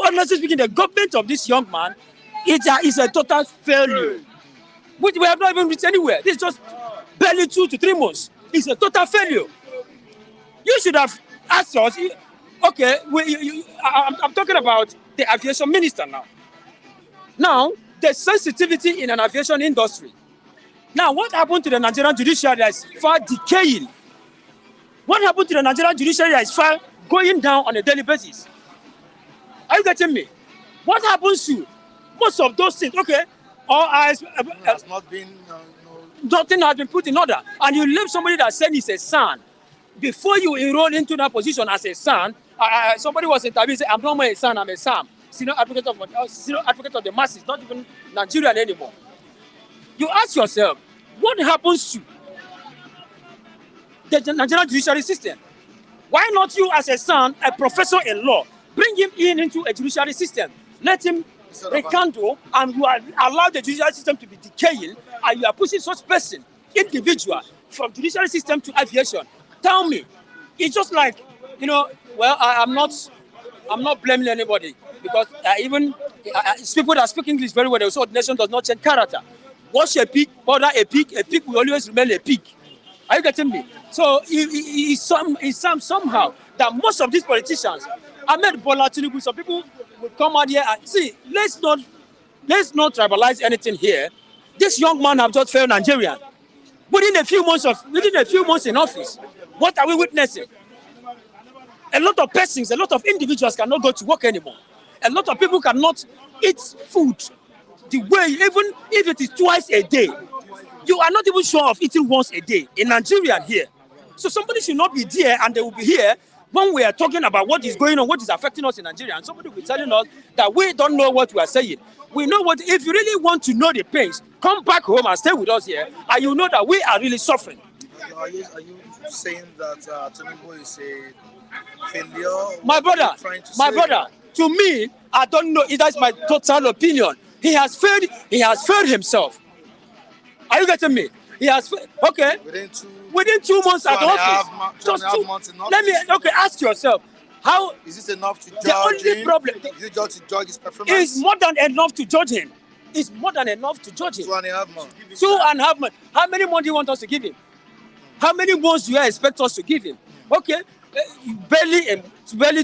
Honestly speaking, the government of this young man is a total failure. We have not even reached anywhere. This is just barely 2 to 3 months. It's a total failure. You should have asked us, okay, I'm talking about the aviation minister now. Now, the sensitivity in an aviation industry. Now, what happened to the Nigerian judiciary that is far decaying? What happened to the Nigerian judiciary that is far going down on a daily basis? Are you getting me? What happens to most of those things? Okay, has not been. Nothing has been put in order, and you leave somebody that said he's a son. Before you enroll into that position as a son, somebody was interviewed. Said, "I'm not more a son. I'm a Sam, senior advocate of the masses, not even Nigerian anymore." You ask yourself, what happens to the Nigerian judiciary system? Why not you, as a son, a professor in law, bring him into a judiciary system? Let him rekindle, and you allow the judiciary system to be decaying, and you are pushing such person, individual, from judiciary system to aviation. Tell me, it's just like, well, I'm not blaming anybody, because even people that speak English very well, they say nation does not change character. Wash a pig, powder a pig will always remain a pig. Are you getting me? So it's somehow that most of these politicians, Ahmed Bola Tinubu, some people will come out here and see, let's not tribalize anything here. This young man have just failed Nigerian. Within a few months in office, what are we witnessing? A lot of persons, a lot of individuals cannot go to work anymore. A lot of people cannot eat food the way, even if it is twice a day. You are not even sure of eating once a day in Nigeria here. So somebody should not be there, and they will be here when we are talking about what is going on, what is affecting us in Nigeria, and somebody will be telling us that we don't know what we are saying. We know what, if you really want to know the pains, come back home and stay with us here, and you know that we are really suffering. Are you saying that Tinubu is a failure? My brother, to me, I don't know. That's my total opinion. He has failed. He has failed himself. Are you getting me? He has okay. Within 2 months at office. Just 2 months in office. Let me ask yourself. How is this enough to judge the only him? problem Is it just to judge his performance? It's more than enough to judge him. It's more than enough to judge him. 2.5 months. 2.5 months. How many months do you want us to give him? How many months do you expect us to give him? Okay, barely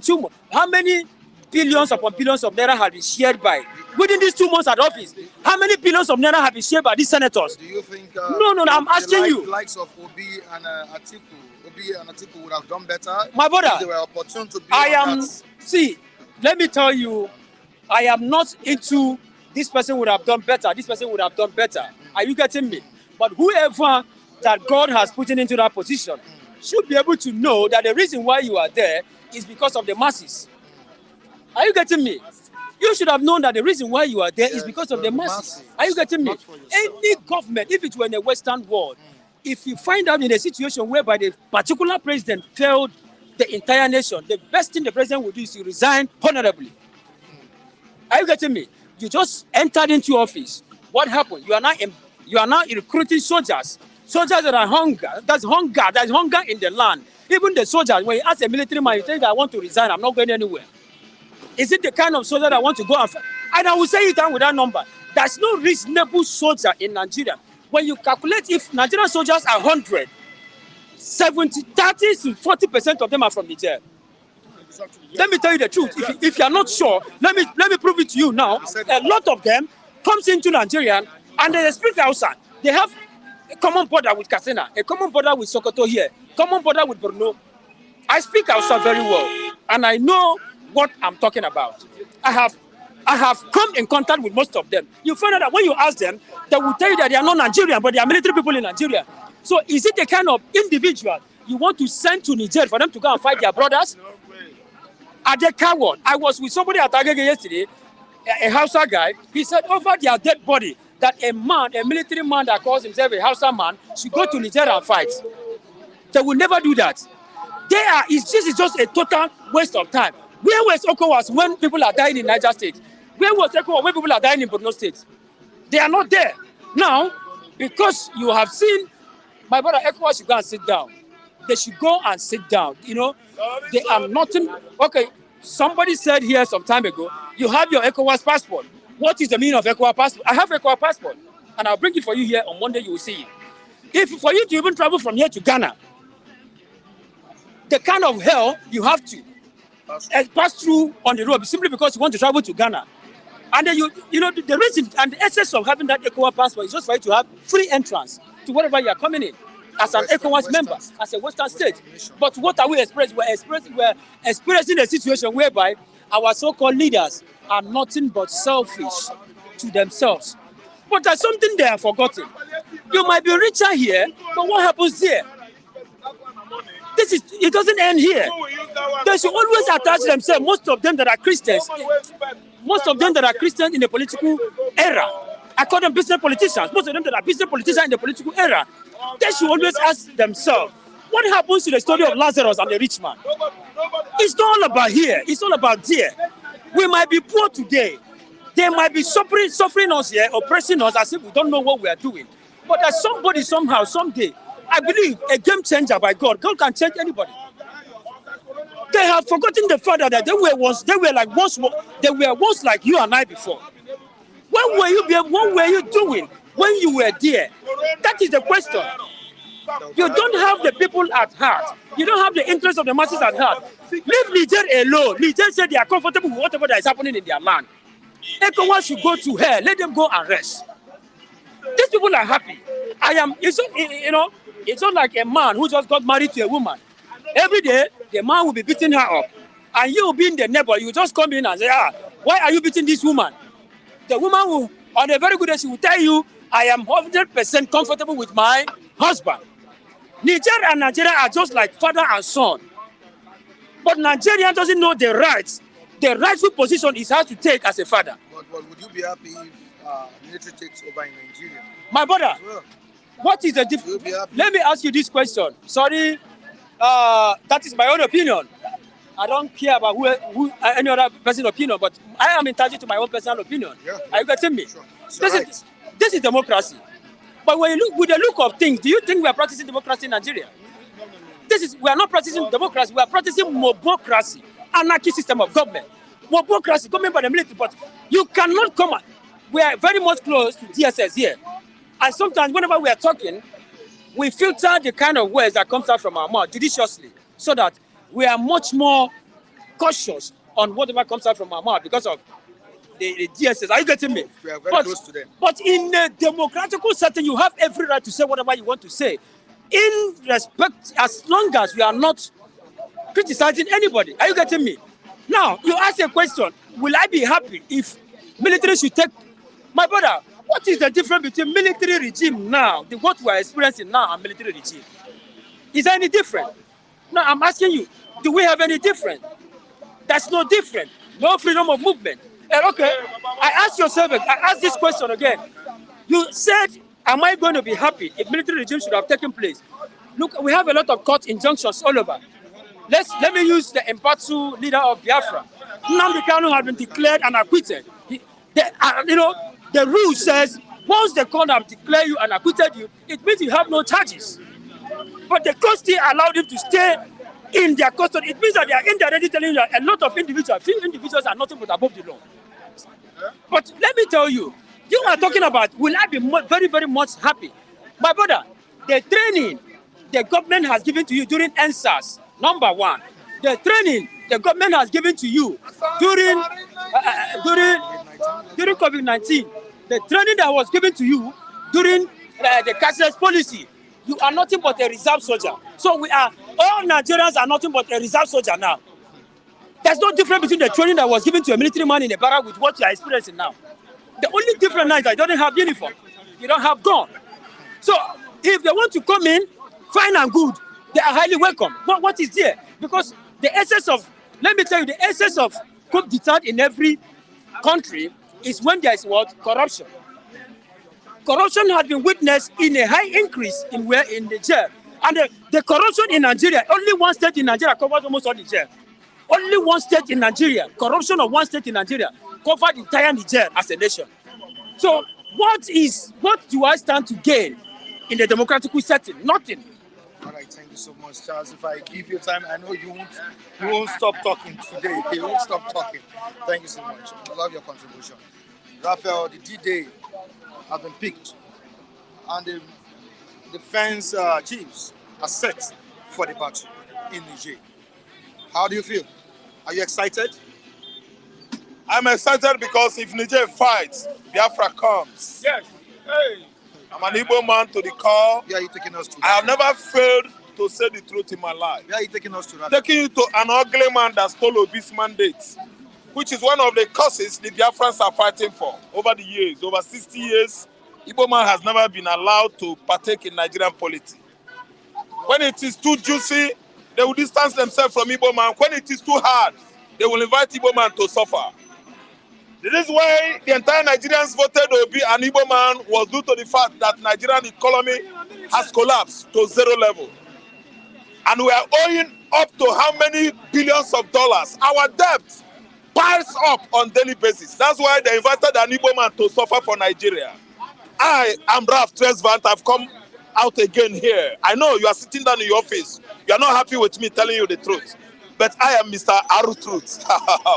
2 months. How many billions upon billions of naira have been shared by within these 2 months at office? How many billions of naira have been shared by these senators? Do you think? No, I'm asking you. The likes of Obi and Atiku would have done better. My brother, if they were opportune to be see. Let me tell you, I am not into this person would have done better. This person would have done better. Are you getting me? But whoever that God has put into that position should be able to know that the reason why you are there is because of the masses. Are you getting me? You should have known that the reason why you are there is because of the masses. Are you getting me? Any government, if it were in a Western world, if you find out in a situation whereby the particular president failed the entire nation, the best thing the president would do is to resign honorably. Are you getting me? You just entered into office. What happened? You are now recruiting soldiers. Soldiers that are hunger. There's hunger in the land. Even the soldiers, when you ask a military man, you think I want to resign, I'm not going anywhere. Is it the kind of soldier that want to go and fight? And I will say it down with that number. There's no reasonable soldier in Nigeria. When you calculate if Nigerian soldiers are 100, 30 to 40% of them are from Niger. Let me tell you the truth. If you are not sure, let me prove it to you now. A lot of them comes into Nigeria and they speak Hausa. They have a common border with Katsina, a common border with Sokoto here, common border with Borno. I speak Hausa very well, and I know what I'm talking about. I have come in contact with most of them. You find out that when you ask them, they will tell you that they are not Nigerian, but they are military people in Nigeria. So is it the kind of individual you want to send to Niger for them to go and fight their brothers? Are they coward? I was with somebody at Agege yesterday, a Hausa guy. He said over their dead body that a military man that calls himself a Hausa man should go to Niger and fight. They will never do that. It's just a total waste of time. Where was Ecowas when people are dying in Niger State? Where was Ecowas when people are dying in Borno State? They are not there. Now, because you have seen, my brother, Ecowas should go and sit down. They should go and sit down. You know, they are nothing. Okay, somebody said here some time ago, you have your Ecowas passport. What is the meaning of Ecowas passport? I have Ecowas passport, and I'll bring it for you here on Monday. You will see it. If for you to even travel from here to Ghana, the kind of hell you have to pass through on the road simply because you want to travel to Ghana. And then you know the reason and the essence of having that ECOWAS passport is just for you to have free entrance to wherever you are coming in as an ECOWAS member, as a Western state. But what are we experiencing? We're experiencing a situation whereby our so-called leaders are nothing but selfish to themselves. But there's something they have forgotten. You might be richer here, but what happens there? It doesn't end here. They should always attach themselves, most of them that are Christians in the political era. I call them business politicians. Most of them that are business politicians in the political era. They should always ask themselves, what happens to the story of Lazarus and the rich man? It's not all about here. It's all about there. We might be poor today. They might be suffering us here, oppressing us as if we don't know what we are doing. But there's somebody somehow, someday, I believe a game changer by God. God can change anybody. They have forgotten the fact that they were once like you and I before. What were you doing when you were there? That is the question. You don't have the people at heart. You don't have the interest of the masses at heart. Leave Niger alone. Niger said they are comfortable with whatever that is happening in their land. Ecowas should go to hell. Let them go and rest. These people are happy. It's not like a man who just got married to a woman. Every day, the man will be beating her up. And you being the neighbor, you just come in and say, why are you beating this woman? The woman will, on a very good day, she will tell you, I am 100% comfortable with my husband. Niger and Nigeria are just like father and son. But Nigeria doesn't know the rights. The rightful position is how to take as a father. But would you be happy if military takes over in Nigeria? My brother, what is the difference? Let me ask you this question. Sorry That is my own opinion. I don't care about who any other person's opinion, but I am entitled to my own personal opinion. Yeah. Are you getting me? Sure. This is democracy. But when you look with the look of things, do you think we are practicing democracy in Nigeria? We are not practicing democracy. We are practicing mobocracy, anarchy system of government. Mobocracy, government by the military, but you cannot come. We are very much close to DSS here, and sometimes whenever we are talking, we filter the kind of words that comes out from our mouth judiciously, so that we are much more cautious on whatever comes out from our mouth because of the DSS. Are you getting me? We are very close to them. But in a democratic setting, you have every right to say whatever you want to say, in respect, as long as we are not criticizing anybody. Are you getting me? Now, you ask a question, will I be happy if military should take... My brother, what is the difference between military regime now, what we are experiencing now, and military regime? Is there any different? No, I'm asking you, do we have any different? That's no different. No freedom of movement. Okay, I asked this question again. You said, am I going to be happy if military regime should have taken place? Look, we have a lot of court injunctions all over. Let me use the Impatsu leader of Biafra. Nnamdi Kanu has been declared and acquitted. The rule says once the court have declared you and acquitted you, it means you have no charges. But the court still allowed him to stay in their custody. It means that they are indirectly telling you that a lot of few individuals are nothing but above the law. But let me tell you, you are talking about, will I be very, very much happy? My brother, the training the government has given to you during NSAS, number one, the training the government has given to you during COVID-19, the training that was given to you during the cashless policy, you are nothing but a reserve soldier. So all Nigerians are nothing but a reserve soldier now. There's no difference between the training that was given to a military man in a barrack with what you are experiencing now. The only difference now is that you don't have uniform, you don't have gun. So if they want to come in, fine and good, they are highly welcome. But what is there? Because the essence of, let me tell you, the essence of coup d'etat in every country is when there is what? Corruption. Corruption has been witnessed in a high increase in Niger. And the corruption in Nigeria, only one state in Nigeria covers almost all Niger. Only one state in Nigeria, corruption of one state in Nigeria covered the entire Niger as a nation. So what do I stand to gain in the democratic setting? Nothing. All right, thank you so much, Charles. If I give you time, I know you won't stop talking today. You won't stop talking. Thank you so much. I love your contribution. Raphael, the D-Day have been picked, and the defense chiefs are set for the battle in Niger. How do you feel? Are you excited? I'm excited because if Niger fights, Biafra comes. Yes. Hey. I'm an Igbo man to the core. Where are you taking us to? I have never failed to say the truth in my life. Where are you taking us to? Taking you to an ugly man that stole Obi's mandate, which is one of the causes the Biafrans are fighting for over the years. Over 60 years, Igbo man has never been allowed to partake in Nigerian politics. When it is too juicy, they will distance themselves from Igbo man. When it is too hard, they will invite Igbo man to suffer. This is why the entire Nigerians voted Obi and Igbo man was due to the fact that Nigerian economy has collapsed to zero level. And we are owing up to how many billions of dollars? Our debt piles up on daily basis. That's why they invited an Igbo man to suffer for Nigeria. I am Ralph Tresvant. I've come out again here. I know you are sitting down in your office. You are not happy with me telling you the truth. But I am Mr. Aru Truth.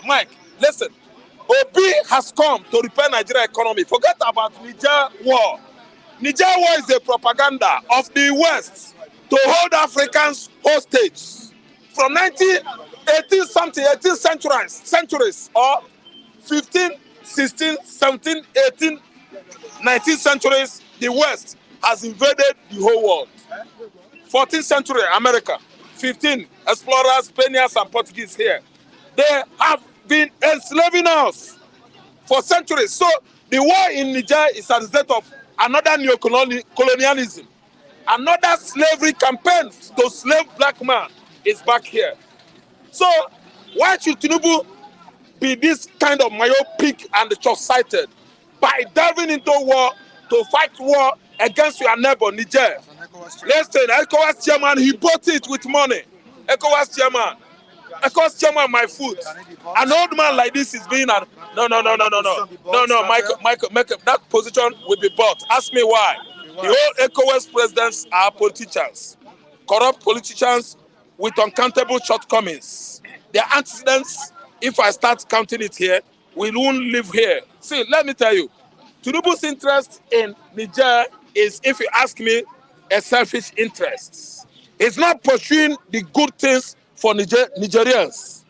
Mike, listen. Obi has come to repair Nigeria economy. Forget about Niger war. Niger war is a propaganda of the West to hold Africans hostage. From 18th centuries, or 15, 16, 17, 18, 19th centuries, the West has invaded the whole world. 14th century, America. 15, explorers, Spaniards, and Portuguese here. They have been enslaving us for centuries. So the war in Niger is a result of another neo-colonialism. Another slavery campaign to slave black man is back here. So why should Tinubu be this kind of myopic and short-sighted by diving into war to fight war against your neighbor Niger? Listen, ECOWAS chairman, he bought it with money. ECOWAS chairman, my foot. An old man like this is being no, Michael, that position will be bought. Ask me why. The whole ECOWAS presidents are politicians, corrupt politicians with uncountable shortcomings. Their antecedents, if I start counting it here, we won't live here. See, let me tell you, Tinubu's interest in Niger is, if you ask me, a selfish interest. It's not pursuing the good things for Nigerians.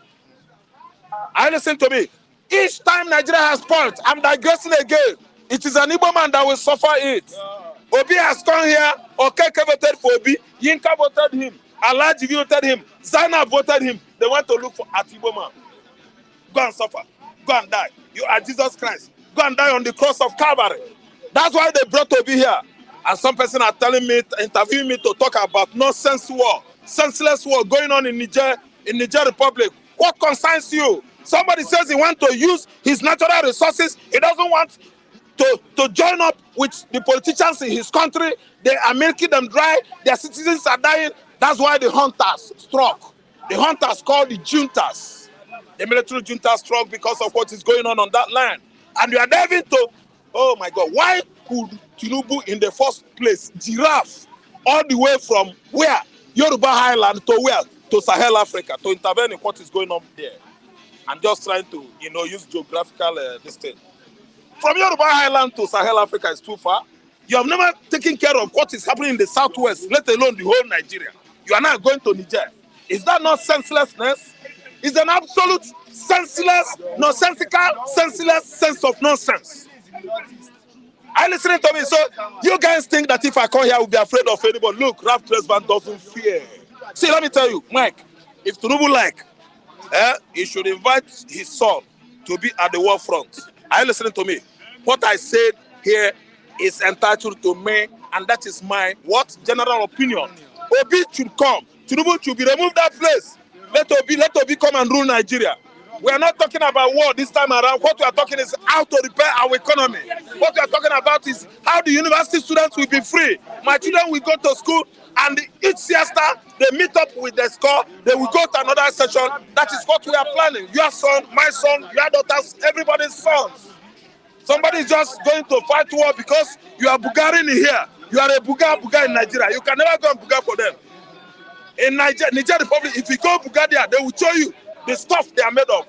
Listen to me. Each time Nigeria has fault, I'm digressing again. It is an Igbo man that will suffer it. Obi has come here, Okeke voted for Obi, Yinka voted him, Alhaji voted him, Zainab voted him. They want to look for Igbo man. Go and suffer. Go and die. You are Jesus Christ. Go and die on the cross of Calvary. That's why they brought Obi here. And some person are telling me, interviewing me to talk about nonsense war, senseless war going on in Niger Republic. What concerns you? Somebody says he wants to use his natural resources. He doesn't want to join up with the politicians in his country. They are milking them dry. Their citizens are dying. That's why the hunters struck. The hunters called the juntas. The military juntas struck because of what is going on that land. And you are diving to, oh my God, why could Tinubu in the first place giraffe all the way from where? Yoruba Highland to where? To Sahel Africa, to intervene in what is going on there. I'm just trying to, use geographical distance. From Yoruba Highland to Sahel Africa is too far. You have never taken care of what is happening in the southwest, let alone the whole Nigeria. You are now going to Niger. Is that not senselessness? It's an absolute senseless, nonsensical, senseless sense of nonsense. Are you listening to me? So you guys think that if I come here, I will be afraid of anybody. Look, Ralph Tresvant doesn't fear. See, let me tell you, Mike, if Tinubu he should invite his son to be at the war front. Are you listening to me? What I said here is entitled to me, and that is my general opinion. Obi should come. Tinubu should be removed that place. Let Obi come and rule Nigeria. We are not talking about war this time around. What we are talking is how to repair our economy. What we are talking about is how the university students will be free. My children will go to school, and each siesta, they meet up with the score. They will go to another session. That is what we are planning. Your son, my son, your daughters, everybody's sons. Somebody is just going to fight war because you are Bulgarian here. You are a Buga in Nigeria. You can never go and Buga for them. In Niger Republic, if you go Bulgaria, they will show you the stuff they are made of.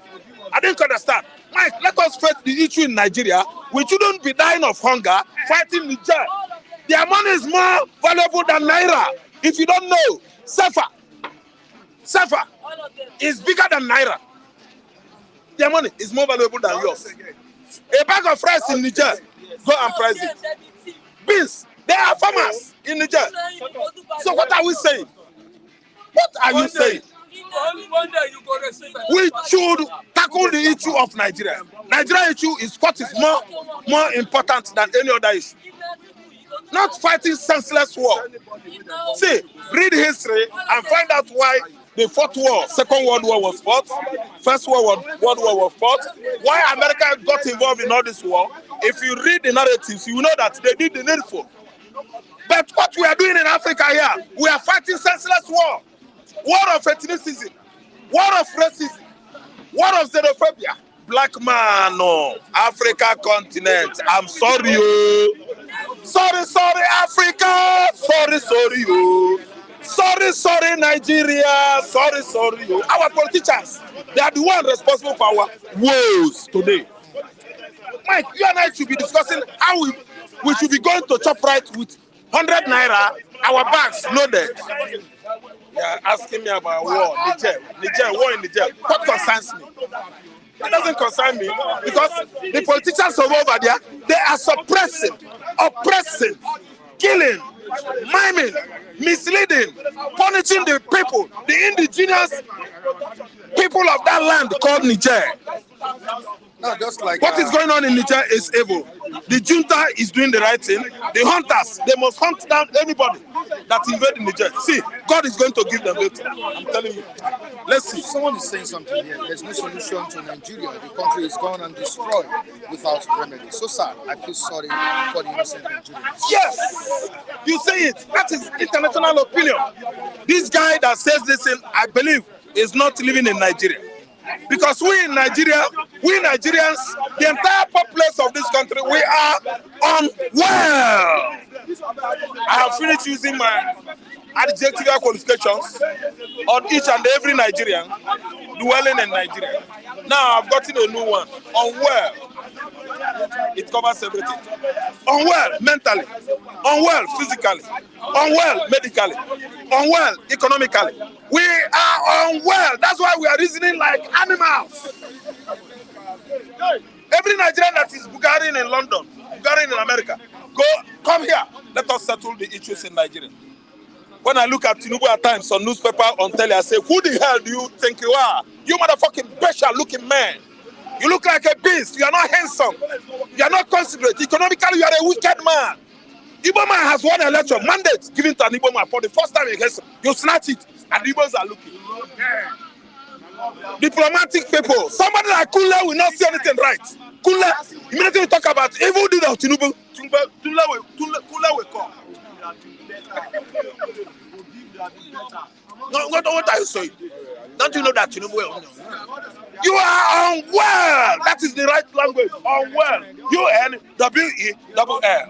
I didn't understand. Mike, let us face the issue in Nigeria. We shouldn't be dying of hunger fighting Niger. Their money is more valuable than Naira. If you don't know, Safa is bigger than Naira. Their money is more valuable than yours. A bag of rice in Niger, go and price it. Beans, they are farmers in Niger. So what are we saying? What are you saying? We should tackle the issue of Nigeria. Nigeria issue is what is more important than any other issue. Not fighting senseless war. See, read history and find out why the Fourth War, Second World War was fought, First World War was fought, why America got involved in all this war. If you read the narratives, you know that they did the needful. But what we are doing in Africa here, we are fighting senseless war. War of ethnicity, war of racism, war of xenophobia. Black man, no. Africa continent. I'm sorry, oh. Sorry, Africa. Sorry, oh. Sorry, Nigeria. Sorry, oh. Our politicians, they are the ones responsible for our woes today. Mike, you and I should be discussing how we should be going to chop right with 100 naira, our bags loaded. Yeah, asking me about war, Niger, war in Niger. What concerns me? It doesn't concern me because the politicians over there, they are suppressing, oppressing, killing, miming, misleading, punishing the people, the indigenous people of that land called Niger. No, just like What is going on in Niger is evil. The junta is doing the right thing. The hunters, they must hunt down anybody that invade Niger. See, God is going to give them later. I'm telling you. Let's see. Someone is saying something here. There's no solution to Nigeria. The country is gone and destroyed without remedy. So sad. I feel sorry for the innocent Nigerians. Yes, you say it. That is international opinion. This guy that says this thing, I believe, is not living in Nigeria. Because we in Nigeria, we Nigerians, the entire populace of this country, we are unwell. I have finished using my adjective qualifications on each and every Nigerian dwelling in Nigeria. Now I've gotten a new one, unwell. It covers everything. Unwell mentally, unwell physically, unwell medically, unwell economically. We are unwell. That's why we are reasoning like animals. Every Nigerian that is Bulgarian in London, Bulgarian in America, come here. Let us settle the issues in Nigeria. When I look at Tinubu at times on newspaper, on telly, I say, who the hell do you think you are? You motherfucking bestial looking man. You look like a beast. You are not handsome. You are not considerate. Economically, you are a wicked man. Igbo man has won election mandate given to an Igbo man for the first time in history. You snatch it, and the Igbos are looking. Diplomatic people. Somebody like Kule will not see anything right. Kule, immediately we talk about evil deed of Tinubu. Kule will come. No, what are you saying? Don't you know that Tinubu will? You are unwell. That is the right language. Unwell. U-N-W-E-L-L.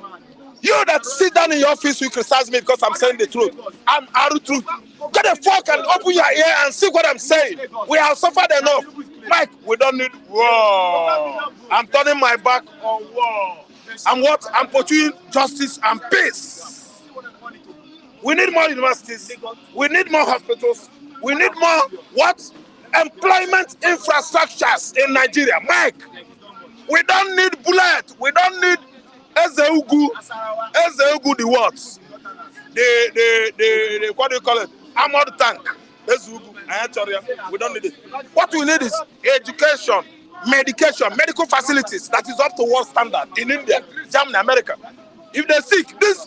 You that sit down in your office, you criticize me because I'm saying the truth. I'm out of truth. Get the fuck and open your ear and see what I'm saying. We have suffered enough. Mike, we don't need war. I'm turning my back on war. And what? I'm pursuing justice and peace. We need more universities. We need more hospitals. We need more what? Employment infrastructures in Nigeria. Mike, we don't need bullet. We don't need Ezeugu the what? The what do you call it? Armored tank. Ezeugu. We don't need it. What we need is education, medication, medical facilities that is up to world standard in India, Germany, America. If they're sick, these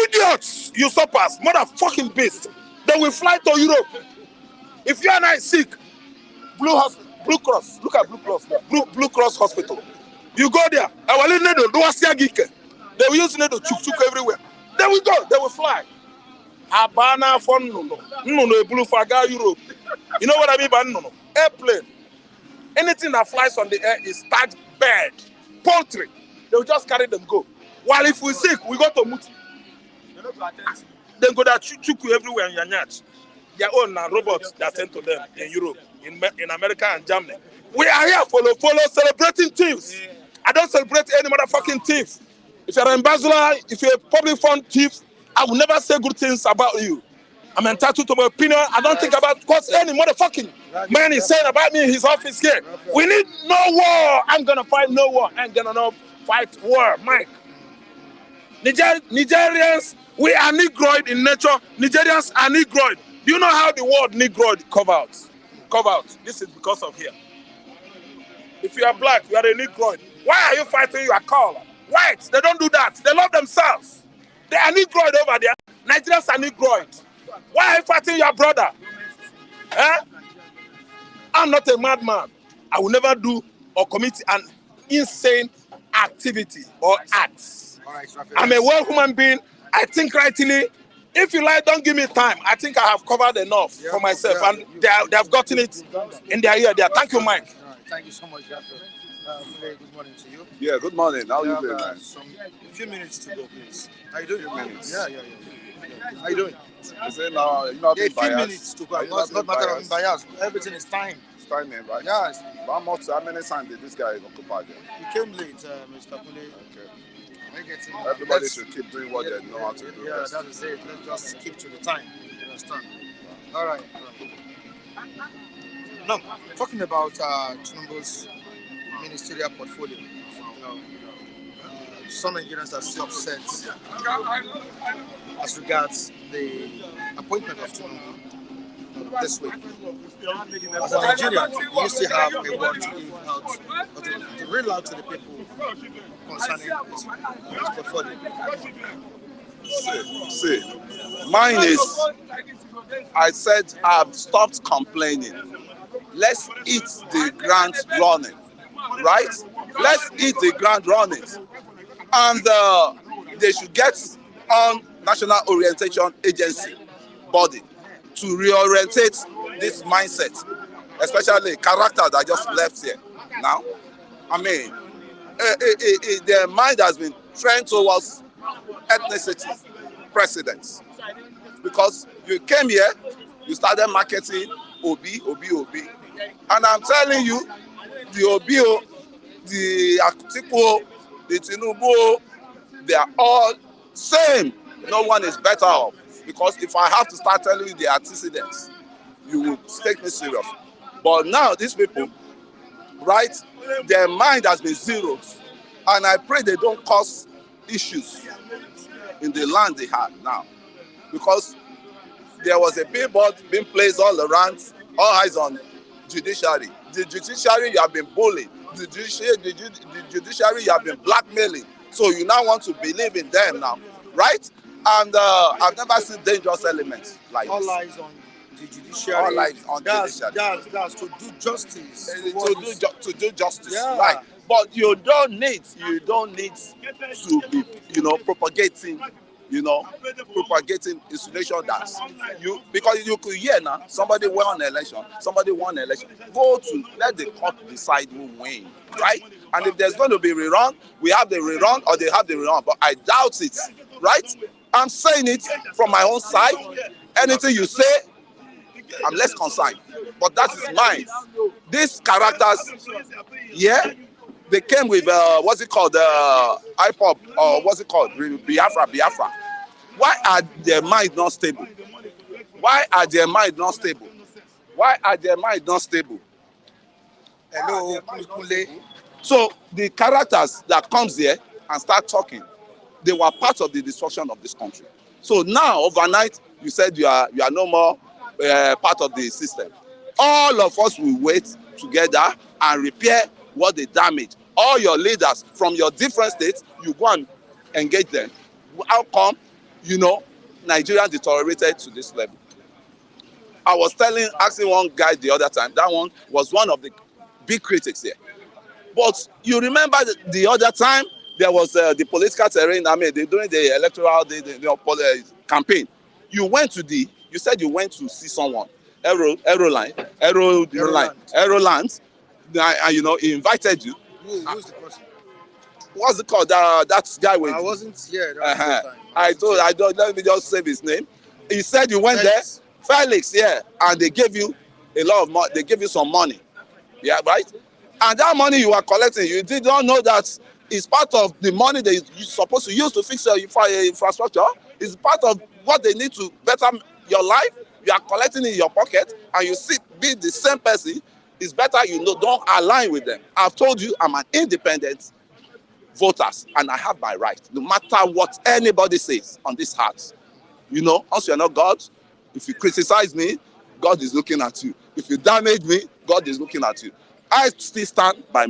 idiots, usurpers, motherfucking beasts, they will fly to Europe. If you and I sick, Blue Cross, look at Blue Cross, Blue Cross Hospital. You go there, they will use needle chuk everywhere. They will go, they will fly. Abana for no blue faga Europe. You know what I mean by no? Airplane. Anything that flies on the air is tagged bird, poultry. They will just carry them go. While if we sick, we go to Muti. Then go there chuku everywhere in Yanyach. Their own robots that sent to them in Europe, in America and Germany. We are here follow celebrating thieves. I don't celebrate any motherfucking thief. If you're an embezzler, if you're a public fund thief, I will never say good things about you. I'm entitled to my opinion. I don't think about what any motherfucking man is saying about me in his office here. We need no war. I'm gonna fight no war. I'm gonna fight war, Mike. Nigerians, we are Negroid in nature. Nigerians are Negroid. Do you know how the word Negroid come out? This is because of here. If you are black, you are a Negroid. Why are you fighting your color? Whites, they don't do that. They love themselves. They are Negroid over there. Nigerians are Negroid. Why are you fighting your brother? I'm not a madman. I will never do or commit an insane activity or acts. I'm a well human being. I think rightly. If you like, don't give me time. I think I have covered enough for myself, and they have gotten it in their ear there. Thank you, Mike. Thank you so much, very good morning to you. Yeah, good morning. How are you doing, man? A few minutes to go, please. How you doing? A few minutes. Yeah. How you doing? I say now, you're not being a few biased. Minutes to go. It's not matter of bias. Everything is time. It's timing, right? Yeah. How many times did this guy occupy there? He came late, Mr. Kule. Okay. Everybody should keep doing what they know how to do. Yeah, that is it. Let's just keep to the time. You understand? All right. Now, talking about Tinubu's ministerial portfolio, some Nigerians are still upset as regards the appointment of Tinubu this week. As a Nigerian, you still have a word to give out, or to read out to the people concerning his portfolio. See, mine is, I said I've stopped complaining. Let's hit the ground running, right? Let's hit the ground running. And they should get on National Orientation Agency body to reorientate this mindset, especially character that just left here now. I mean, their mind has been trained towards ethnicity precedence, because you came here, you started marketing Obi, and I'm telling you, the Obi, the Atiku, the Tinubu, they are all same. No one is better off, because if I have to start telling you the antecedents, you will take me serious. But now these people, right, their mind has been zeroed, and I pray they don't cause issues in the land they have now, because there was a billboard being placed all around, all eyes on judiciary. The judiciary, you have been bullying. The judiciary, you have been blackmailing. So you now want to believe in them now, right? And I've never seen dangerous elements like all this. eyes on the judiciary. All eyes on judiciary. That's to do justice. To do justice, Yeah. right? But you don't need to be, propagating insinuation that because you could hear now somebody won an election, go to let the court decide who win, right? And if there's going to be rerun, we have the rerun, or they have the rerun, but I doubt it, right? I'm saying it from my own side. Anything you say, I'm less concerned, but that is mine. These characters, yeah, they came with what's it called, IPOP, or what's it called, Biafra. Why are their minds not stable? Hello, Kule. So the characters that comes here and start talking, they were part of the destruction of this country. So now overnight, you said you are no more part of the system. All of us will wait together and repair what they damaged. All your leaders from your different states, you go and engage them. How come, Nigeria deteriorated to this level? I was asking one guy the other time, that one was one of the big critics here. But you remember the other time, there was the political terrain, during the electoral campaign. You said you went to see someone, Aeroland, and he invited you. Who's the person? What's it called? That guy with. I wasn't here. Let me just save his name. He said you went there, Felix, yeah, and they gave you a lot of money. They gave you some money, yeah, right? And that money you are collecting, you did not know that it's part of the money that you're supposed to use to fix your infrastructure. It's part of what they need to better your life. You are collecting in your pocket, and you be the same person. It's better don't align with them. I've told you I'm an independent voter, and I have my right, no matter what anybody says on this heart. Once you're not God, if you criticize me, God is looking at you. If you damage me, God is looking at you. I still stand by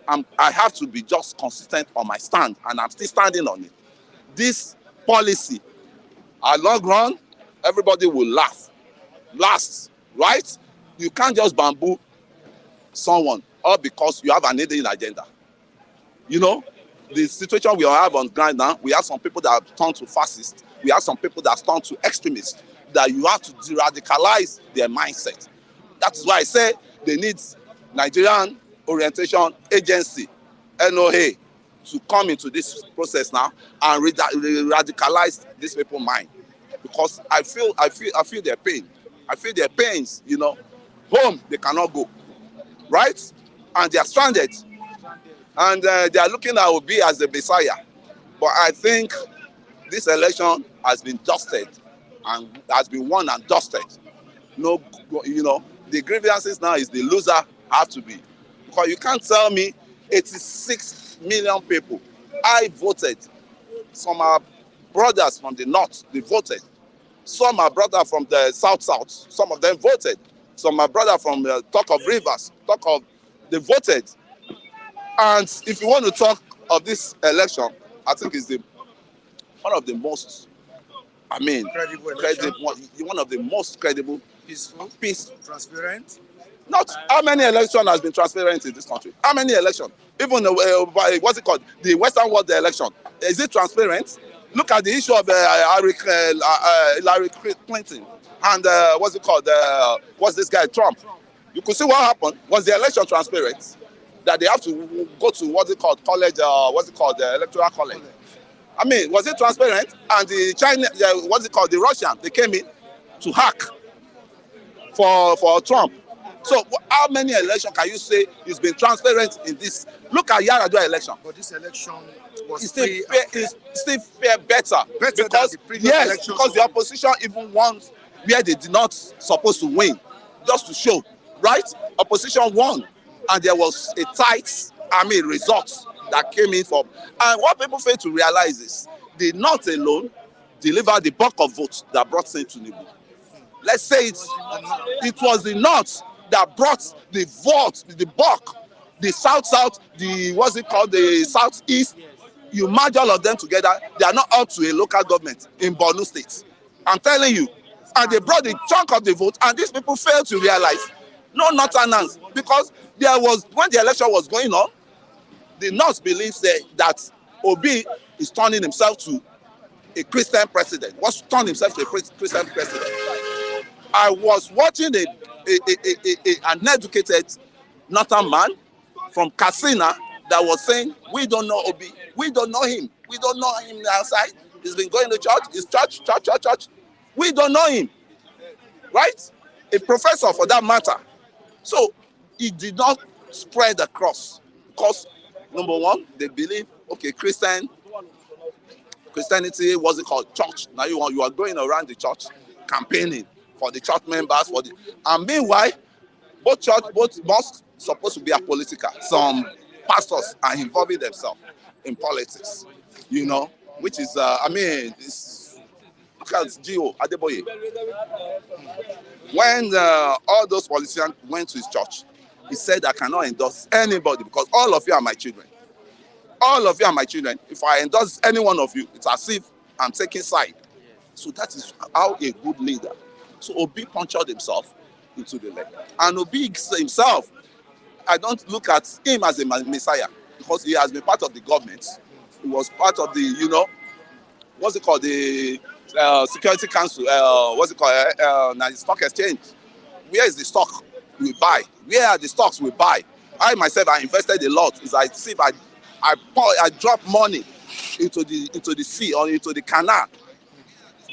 I have to be just consistent on my stand, and I'm still standing on it. This policy, at long run, everybody will last, right? You can't just bamboo someone, all because you have an hidden agenda. The situation we have on ground now, we have some people that have turned to fascists. We have some people that have turned to extremists, that you have to de-radicalize their mindset. That is why I say they need Nigerian Orientation Agency, NOA, to come into this process now and radicalize these people's mind. Because I feel their pain. I feel their pains, Home, they cannot go, right? And they are stranded. And they are looking at Obi as the Messiah. But I think this election has been dusted and has been won and dusted. The grievances now is the loser have to be. Because you can't tell me 86 million people. I voted. Some of our brothers from the north, they voted. Some are brother from the south. Some of them voted. Some are brother from talk of Rivers. They voted. And if you want to talk of this election, I think it's one of the most, one of the most credible, Peaceful, peace. transparent. Not how many elections has been transparent in this country? How many elections? Even what's it called? The Western world election. Is it transparent? Look at the issue of Hillary Clinton and what's it called? What's this guy, Trump? You could see what happened. Was the election transparent? That they have to go to what's it called? College, the electoral college. I mean, was it transparent? And the China, the Russian, they came in to hack for Trump. So how many elections can you say has been transparent in this? Look at Yaradua election. But this election was It's still fair, better because than the previous elections. Because the opposition even won where they did not supposed to win, just to show, right? Opposition won, and there was a tight, result that came in from. And what people fail to realize is the North alone delivered the bulk of votes that brought in Tinubu. Let's say it was the North that brought the vote, the bulk, the South, the Southeast. You merge all of them together, they are not up to a local government in Borno State. I'm telling you. And they brought the chunk of the vote, and these people failed to realize, no Northerners, because when the election was going on, the North believes that Obi is turning himself to a Christian president, turned himself to a Christian president. I was watching an educated Northern man from Katsina that was saying, we don't know Obi, we don't know him, we don't know him outside. He's been going to church, it's church. We don't know him, right? A professor for that matter. So he did not spread across because, number one, they believe, okay, Christianity, what's it called? Church. Now you are going around the church campaigning for the church members, and meanwhile, both mosques supposed to be apolitical. Some pastors are involving themselves in politics, which is, look at Gio Adeboye. When all those politicians went to his church, he said, I cannot endorse anybody because all of you are my children. All of you are my children. If I endorse any one of you, it's as if I'm taking side. So that is how a good leader. So Obi punctured himself into the leg. And Obi himself, I don't look at him as a messiah because he has been part of the government. He was part of the, what's it called, the Security Council, the stock exchange. Where is the stock we buy? Where are the stocks we buy? I myself, I invested a lot. It's like, see if I drop money into the sea or into the canal.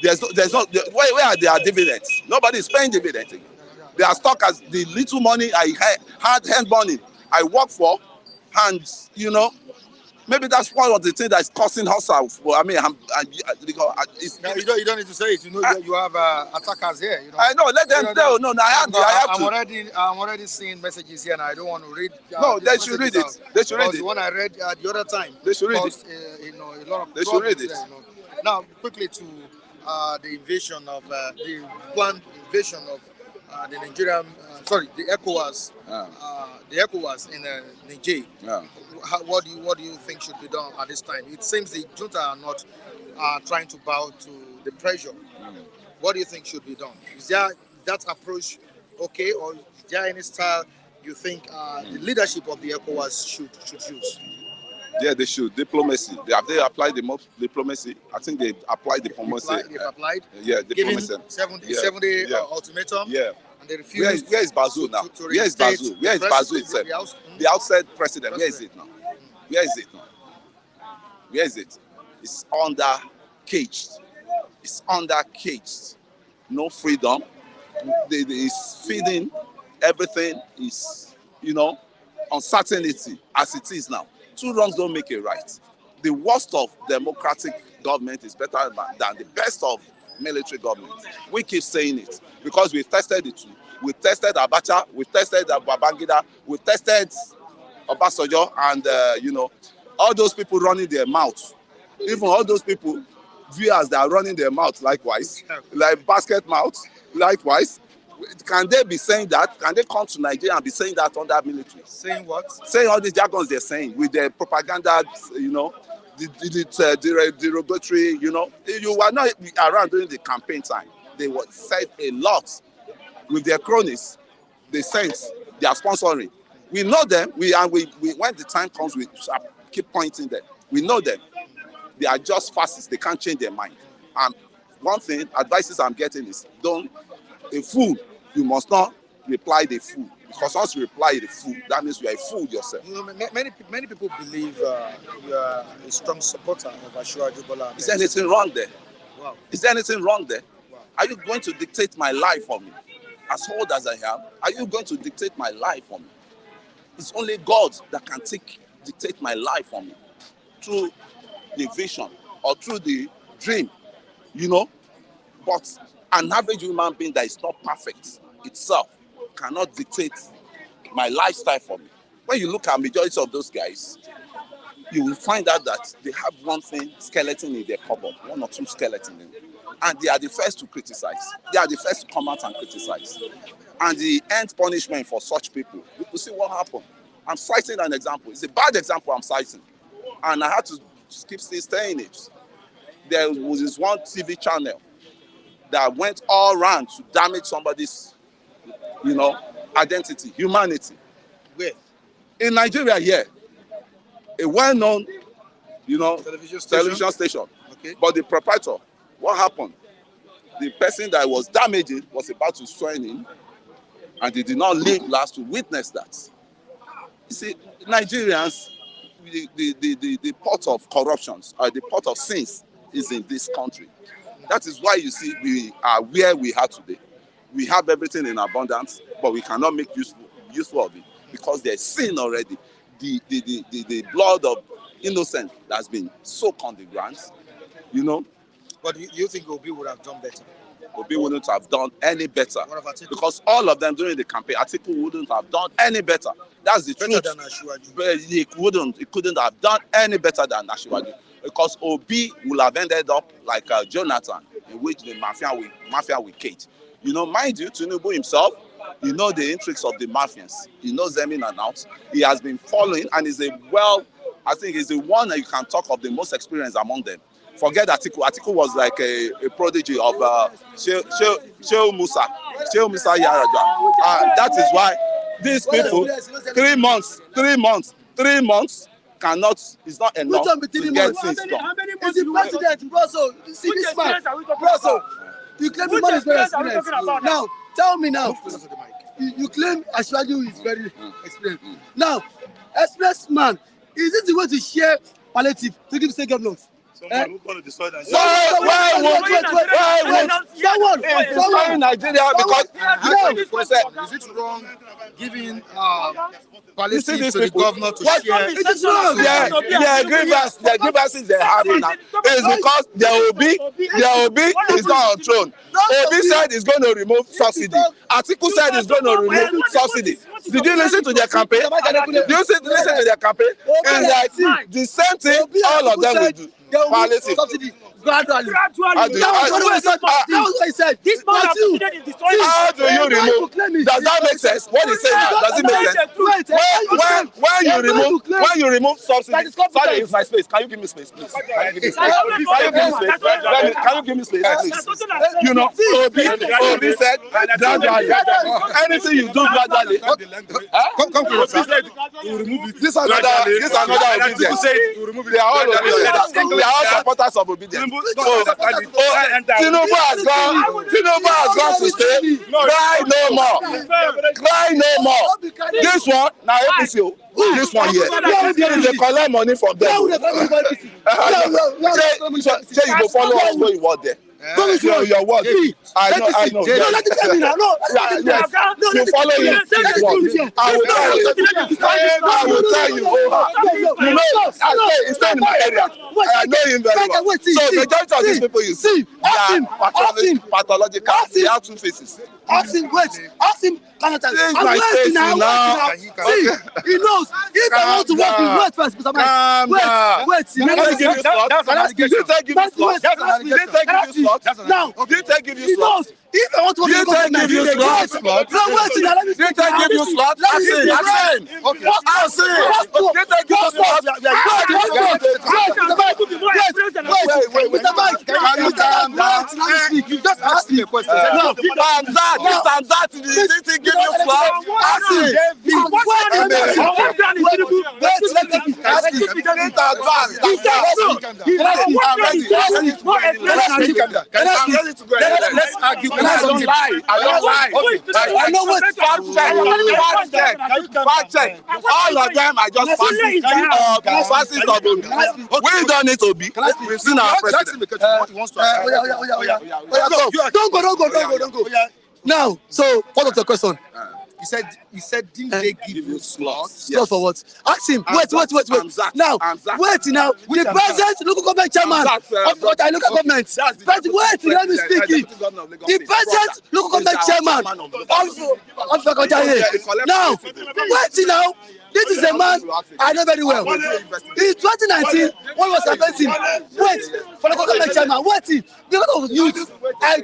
There's no where are their dividends? Nobody is paying dividends. They are stuck as the little money I had hand money I work for, and maybe that's one of the things that's causing hustle. Because you don't need to say it. You have attackers here. I know. Let them tell. No, I have to. I'm already seeing messages here, and I don't want to read. No, they should read it. They should read it. The one I read the other time. They should read it. A lot of. They should read it. There, Now, quickly to the invasion of the planned invasion of the Nigerian, the Ecowas, the Ecowas in Niger. Yeah. What do you think should be done at this time? It seems the junta are not trying to bow to the pressure. What do you think should be done? Is there that approach okay, or is there any style you think the leadership of the Ecowas should use? Yeah, they should. Diplomacy. Have they applied the most diplomacy? I think they applied diplomacy. They've applied? Yeah, diplomacy. Given 7-day ultimatum? Yeah. And they refused. Where is Bazoum now? Where is Bazoum? Where is Bazoum itself? The outside president. Where is it now? Where is it now? Where is it? It's under caged. It's under caged. No freedom. It's feeding. Everything is, uncertainty as it is now. Two wrongs don't make it right. The worst of democratic government is better than the best of military government. We keep saying it because we've tested it too. We've tested Abacha, we've tested Babangida, we've tested Obasanjo, and all those people running their mouths. Even all those people, viewers that are running their mouth likewise, like basket mouth likewise. Can they be saying that? Can they come to Nigeria and be saying that under military? Saying what? Saying all these jargons they're saying with their propaganda, the derogatory, You were not around during the campaign time. They were said a lot with their cronies. They sent, they are sponsoring. We know them. We when the time comes, we keep pointing them. We know them. They are just fascists. They can't change their mind. And one thing, advices I'm getting is a fool. You must not reply the fool, because once you reply the fool, that means you are a fool yourself. Many people believe you are a strong supporter of Asiwaju Bola. Is there anything wrong there? Wow. Is there anything wrong there? Wow. Are you going to dictate my life for me? As old as I am, are you going to dictate my life for me? It's only God that can dictate my life for me through the vision or through the dream, But an average human being that is not perfect itself cannot dictate my lifestyle for me. When you look at majority of those guys, you will find out that they have one thing, skeleton in their cupboard, one or two skeletons in it. And they are the first to criticize. They are the first to come out and criticize. And the end punishment for such people, you will see what happened. I'm citing an example. It's a bad example I'm citing. And I had to keep still saying it. There was this one TV channel that went all around to damage somebody's, identity, humanity. Where? In Nigeria here, a well-known, television station. Okay. But the proprietor, what happened? The person that was damaging was about to swear in, and they did not live last to witness that. You see, Nigerians, the pot of corruptions, or the pot of sins is in this country. That is why you see we are where we are today. We have everything in abundance, but we cannot make useful of it because there's sin already. The blood of innocent has been soaked on the ground, But do you think Obi would have done better? Obi wouldn't have done any better because all of them during the campaign, Atiku wouldn't have done any better. That's the truth. Better than Asiwaju. But he couldn't have done any better than Asiwaju because Obi will have ended up like Jonathan, in which the mafia will cage. Mind you, Tinubu himself, the intrigues of the mafians. He knows them in and out. He has been following and is I think he's the one that you can talk of the most experienced among them. Forget Atiku. Atiku was like a prodigy of Shehu Musa Yaradua. That is why these people, 3 months is not enough to get things done. Is the president, Russell? See this man, Russell. You claim the man is very experienced. Now, tell me now. You claim Asiwaju is very experienced. Now, experienced man, is it the way to share palliative to give state governors? Someone who's going to destroy Nigeria. Why Nigeria? Because is it wrong giving palliative to the governor to share? It is wrong. The grievances they have now is because their Obi is not on throne. Obi said he's going to remove subsidy. Atiku said he's going to remove subsidy. Did you listen to their campaign? Did you listen to their campaign? It's like the same thing all of them will do. Palliative. Subsidy gradually. That was what he said. This man has succeeded in destroying. How do you remove? Does that make sense? What he said now, does it make sense? When you remove subsidy, sorry, it's my space. Can you give me space, please? Can you give me space, please? Obi said gradually. Anything you do gradually. Come close. This another obedience. They are all obedience. They are all supporters of obedience. Tinubu has gone to stay. Cry no more. This one, now APC, this one here, they collect money from them. Say you go follow us where you want there. Your word. I know. You follow him. I will tell you. in my area. I know him very well. So majority of these people you see, they are pathological. They have two faces. Ask him, ask him, Change my face now. See, he knows. If I want to work with wait first, Mr. Mike. Wait. Didn't they give you slots? Didn't they give you slots? Now, Didn't they give you he slots? knows. If I want to work with government, give you slots? no, wait, let me Didn't they give you slots? Ask him. Didn't they give you slots? Mr. Mike, can you calm down? You just ask me a question. No, Didn't he give you slots? Ask him. Let's argue. I don't lie. I know what fact check. All of them are just passes of Obi. We don't need Obi. We've seen our president. Don't go. Now, so what was the question? He said, didn't they give you slots? Slots for what? Ask him. Wait. Now, wait. The president, local government chairman of what I local government. Wait, let me speak it. The president, local government chairman of Ecowas. Now, wait now. This is a man I know very well. In 2019, when was campaigning, wait for the government chairman, wait, the lot of youth, I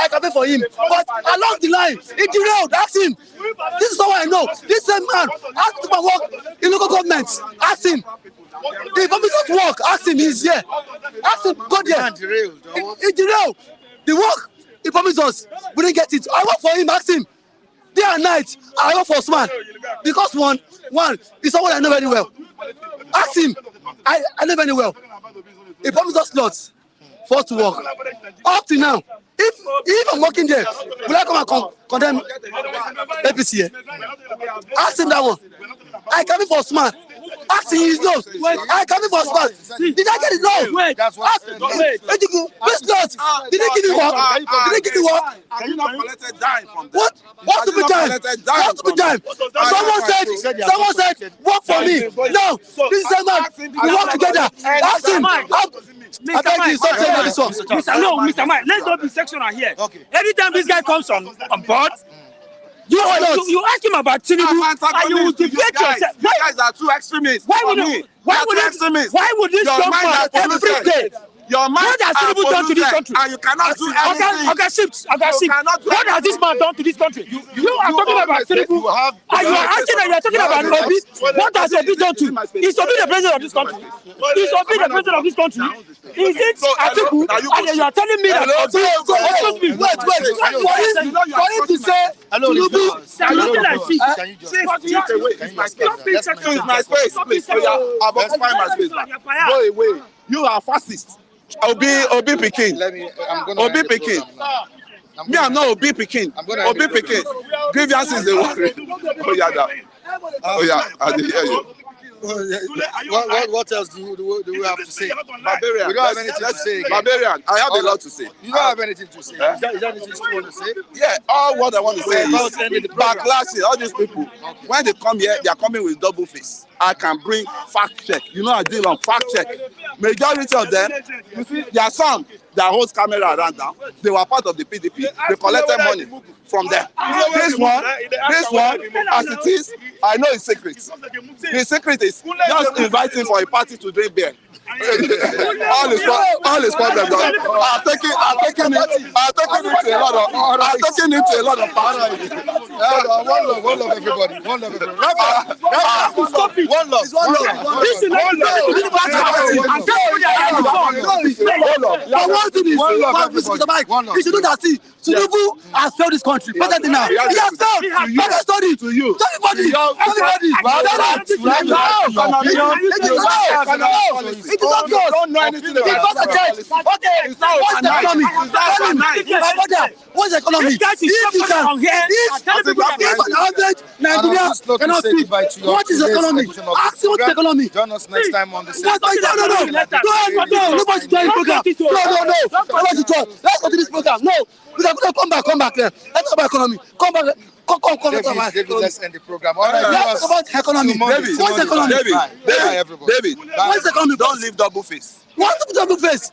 campaign for him. But along the line, in the road, ask him. This is someone I know. This same man ask him to work in local government. Ask him. The government doesn't work. Ask him. He's here. Ask him. Go there. In the road, the work he promised us, we didn't get it. I work for him. Ask him. Day and night, I work for Osman because one is someone I know very well. Ask him. I know very well. He promised us slots for us to work. Up to now, if I'm working there, will I come and condemn APC here? Ask him that one. I come in for Osman. Ask him his nose. I come in for Osman. Did I get it? No. Ask him. Which slots? Did they give you work? Did they give you work? Have you not collected dime from them? What to be done? What to be done? Someone said, work for me. No, this is a man. We work together. Ask him. I beg you, stop saying this one. Mr. Mike, let's not be sectional here. Okay. Anytime this guy comes on board, you ask him about Tinubu, and you will defend yourself. You guys are two extremists. Why would this come from every day? Your mind what has Tinubu done to this country? And you cannot do anything. What has this man done to this country? You are talking about Tinubu, and you are asking and you are talking about Obi. What has Obi done to? He's Obi the president of this country. He's Obi the president of this country. Is it Atiku? And you are telling me that Obi? Excuse me. Wait. For him to say Tinubu, nothing like this. It's my space, please. I've occupied my space. Go away. You are fascist. Obi Pikin. Obi Pikin. Me, I'm not Obi Pikin. Obi Pikin. Grievance is the one. Oh yeah, I did hear you. What else do we have to say? Barbarian. We don't have anything to say again. Barbarian. I have a lot to say. You don't have anything to say. Is that anything you want to say? Yeah, all what I want to say is backlash. All these people, when they come here, they are coming with double face. I can bring fact check. You know I deal on fact check. Majority of them, you see, there are some that hold camera around now. They were part of the PDP. They collected money from them. This one, as it is, I know it's secret. The secret is just inviting for a party to drink beer. all is problem. I'm taking it to a lot of parties. One love everybody. One love. Stop it. One love. This is not you should know that Tinubu has failed this country. Better than now. He has failed. Better study to you. Everybody. It is not good. Don't know anything about it. What's the economy? If an average Nigerian cannot speak, what is the economy? Ask him what's the economy. Join us next time on the No. Nobody's joining the program. No. Let's go to this program. No. Come back. Let's talk about economy. Come back. Come. Let's talk about David, economy. let's end the program. All right, Let's talk about economy. What's economy? David, Bye, everybody. David, What's economy? don't leave double face. What's the double face?